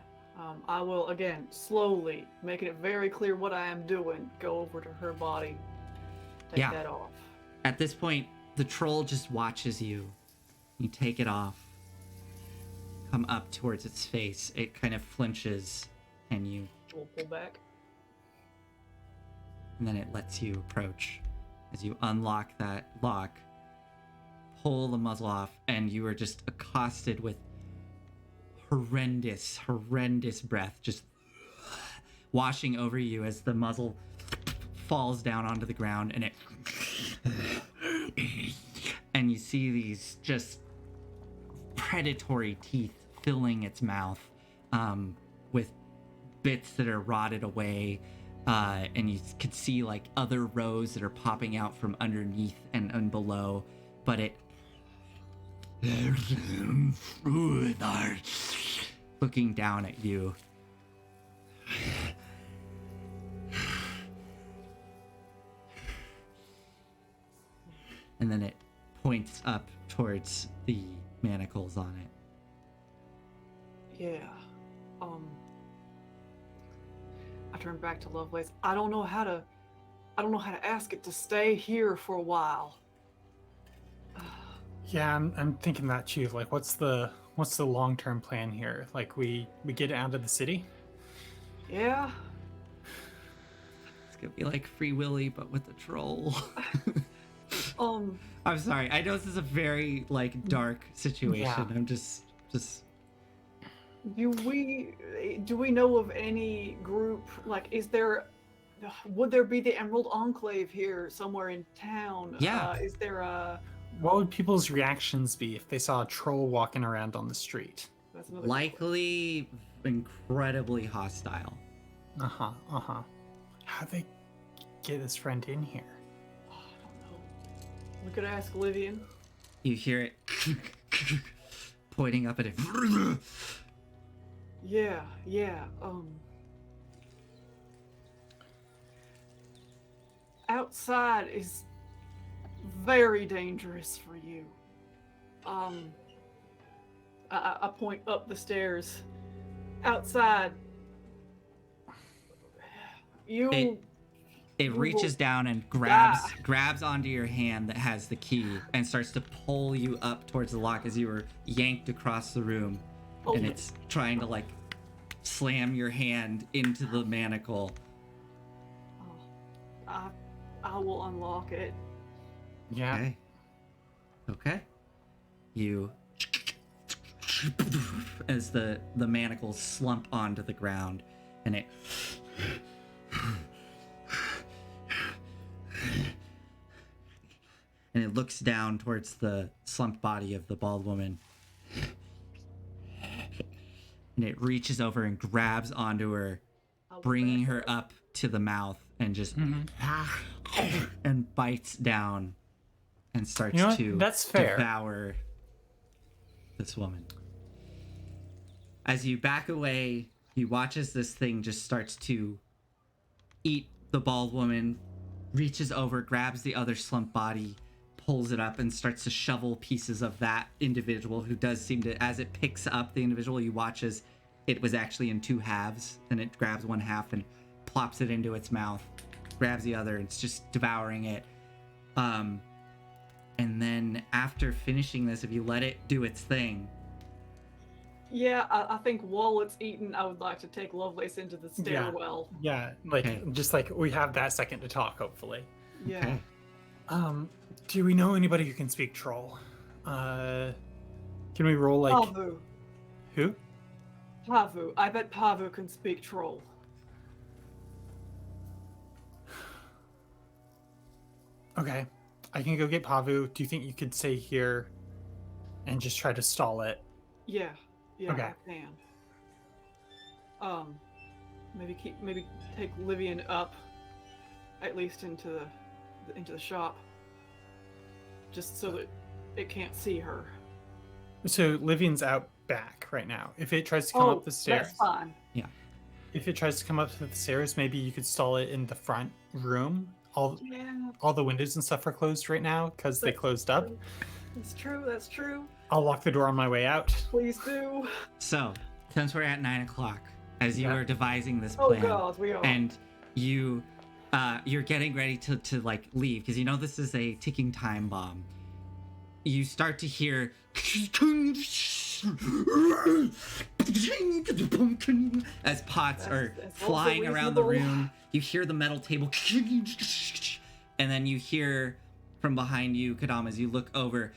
I will, again, slowly, making it very clear what I am doing, go over to her body, take that off. At this point, the troll just watches you. You take it off, come up towards its face. It kind of flinches, and you, We'll pull back. and then it lets you approach. As you unlock that lock, pull the muzzle off, and you are just accosted with horrendous breath just washing over you as the muzzle falls down onto the ground, and and you see these just predatory teeth filling its mouth, with bits that are rotted away, and you could see like other rows that are popping out from underneath and below, but it looking down at you. And then it points up towards the manacles on it. Yeah. I turn back to Lovelace. I don't know how to ask it to stay here for a while. Yeah, I'm thinking that too. Like, what's the long-term plan here? Like, we get out of the city. Yeah. It's gonna be like Free Willy, but with a troll. Um. I'm sorry. I know this is a very like dark situation. Yeah. I'm just. Do we know of any group? Like, would there be the Emerald Enclave here somewhere in town? Yeah. Is there a? What would people's reactions be if they saw a troll walking around on the street? That's another good Likely incredibly hostile. Uh-huh. How'd they get his friend in here? question. I don't know. We could ask Livian. You hear it pointing up at it. Yeah. Outside is very dangerous for you. I point up the stairs. Outside, you. It reaches down and grabs onto your hand that has the key and starts to pull you up towards the lock as you were yanked across the room. Oh, And it's trying to like slam your hand into the manacle. I will unlock it. Yeah. Okay. You as the manacles slump onto the ground and it looks down towards the slumped body of the bald woman. And it reaches over and grabs onto her, bringing her up to the mouth and just and bites down and starts to That's fair. devour this woman. As you back away, you watch as this thing just starts to eat the bald woman, reaches over, grabs the other slumped body, pulls it up, and starts to shovel pieces of that individual who does seem to, as it picks up the individual, you watch as it was actually in two halves, and it grabs one half and plops it into its mouth, grabs the other, and it's just devouring it. And then after finishing this, if you let it do its thing. Yeah, I think while it's eaten, I would like to take Lovelace into the stairwell. Yeah, like Okay. just like we have that second to talk, hopefully. Yeah. Okay. Do we know anybody who can speak troll? Can we roll like Pavu. who? Pavu. I bet Pavu can speak troll. Okay. I can go get Pavu. Do you think you could stay here and just try to stall it? Yeah. Yeah, Okay. I can. Maybe take Livian up, at least into the shop, just so that it can't see her. So Livian's out back right now. If it tries to come up the stairs, That's fine. if it tries to come up the stairs, maybe you could stall it in the front room. Yeah, All the windows and stuff are closed right now because they closed up. That's true. I'll lock the door on my way out. Please do. So, since we're at 9 o'clock, as you Yeah. are devising this Oh plan, god, we are. and you're getting ready to like leave because you know this is a ticking time bomb. You start to hear as pots are That's also flying around the reasonable. room. You hear the metal table, and then you hear from behind you, Quidam, as you look over,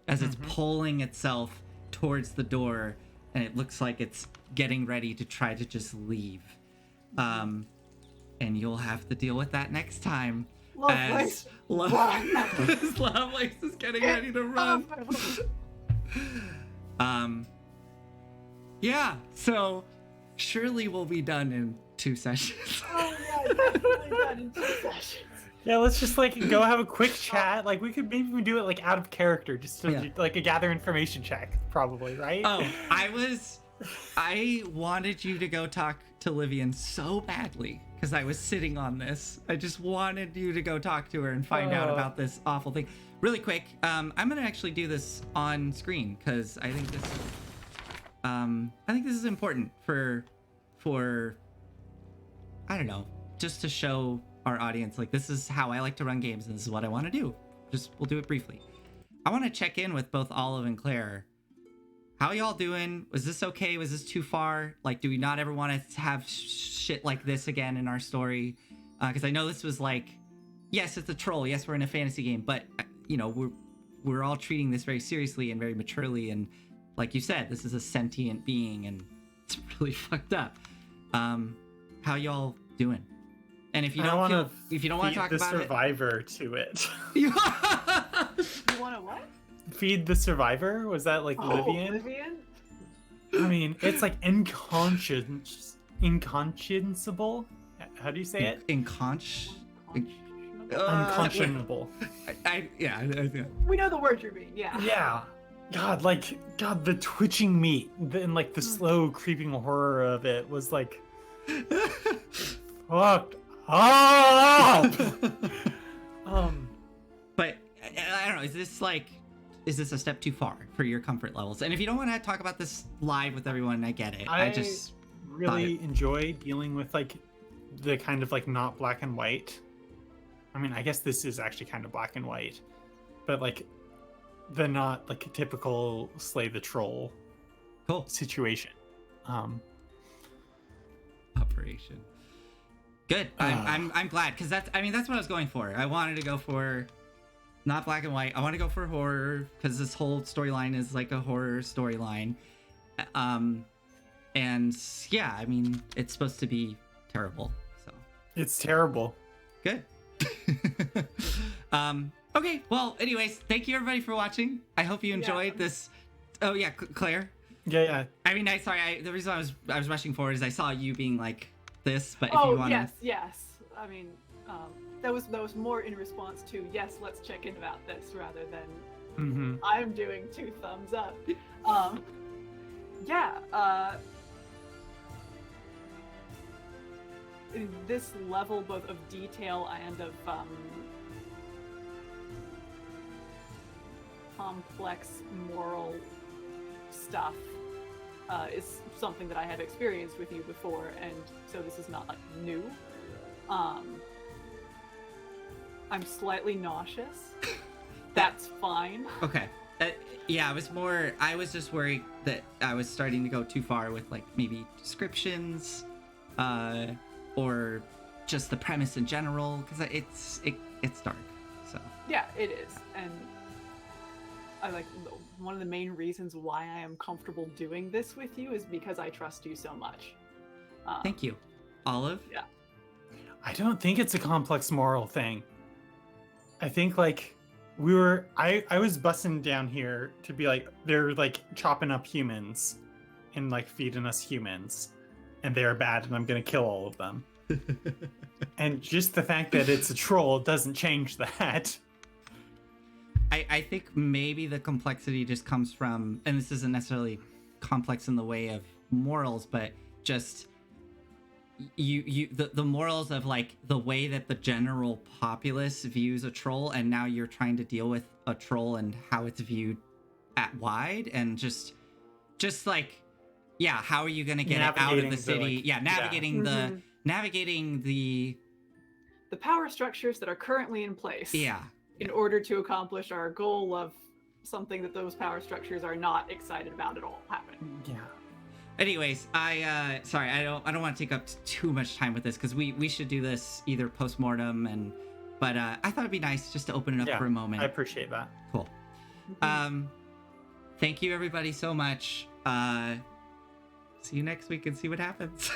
as it's pulling itself towards the door, and it looks like it's getting ready to try to just leave. And you'll have to deal with that next time. Lovelace, As Lovelace is getting ready to run. Yeah, so surely we'll be done in 2 sessions. Oh yeah, definitely done in 2 sessions. Yeah, let's just like go have a quick chat. Like we could maybe do it like out of character, just to Yeah. like a gather information check, probably, right? Oh, I wanted you to go talk to Livian so badly because I was sitting on this. I just wanted you to go talk to her and find out about this awful thing. Really quick, I'm gonna actually do this on screen because I think this is important for I don't know, just to show our audience, like, this is how I like to run games, and this is what I want to do. We'll do it briefly. I want to check in with both Olive and Claire. How y'all doing? Was this okay? Was this too far? Like, do we not ever want to have shit like this again in our story? Because I know this was like, yes, it's a troll. Yes, we're in a fantasy game, but you know, we're all treating this very seriously and very maturely. And like you said, this is a sentient being, and it's really fucked up. How y'all doing? And if you don't want to talk the about survivor to it. You want to what? Feed the survivor? Was that like Livian? Livian? I mean, it's like inconscienceable. How do you say it? Unconscionable. Yeah. We know the word you mean, yeah. Yeah. God, the twitching meat and like the slow creeping horror of it was like fucked up. But I don't know. Is this a step too far for your comfort levels? And if you don't want to talk about this live with everyone, I get it. I just really enjoy dealing with like the kind of like not black and white. I mean, I guess this is actually kind of black and white, but like the not like typical slay the troll situation. Operation. Good. I'm glad, because that's what I was going for. I wanted to go for not black and white. I want to go for horror because this whole storyline is like a horror storyline. And yeah, I mean, it's supposed to be terrible. So it's terrible. Good. Okay. Well, anyways, thank you everybody for watching. I hope you enjoyed this. Oh yeah, Claire. Yeah. I mean, the reason I was rushing forward is I saw you being like this, but if you want to... yes. I mean, that was more in response to yes, let's check in about this rather than I'm doing 2 thumbs up. This level both of detail and of complex moral stuff is something that I have experienced with you before, and so this is not like new. I'm slightly nauseous. That's fine. Okay. Yeah, I was just worried that I was starting to go too far with like maybe descriptions, or just the premise in general, because it's dark. So yeah, it is, and I like one of the main reasons why I am comfortable doing this with you is because I trust you so much. Thank you, Olive. Yeah. I don't think it's a complex moral thing. I think like I was busting down here to be like, they're like chopping up humans and like feeding us humans, and they're bad, and I'm gonna kill all of them. And just the fact that it's a troll doesn't change that. I think maybe the complexity just comes from, and this isn't necessarily complex in the way of morals, but just the morals of like the way that the general populace views a troll, and now you're trying to deal with a troll and how it's viewed at wide, and just like, yeah, how are you gonna get it out of the city? Navigating the power structures that are currently in place. Yeah. In order to accomplish our goal of something that those power structures are not excited about at all happening. Yeah. Anyways, I don't want to take up too much time with this, because we should do this either post-mortem, but I thought it'd be nice just to open it up for a moment. I appreciate that. Cool. Thank you everybody so much. See you next week and see what happens.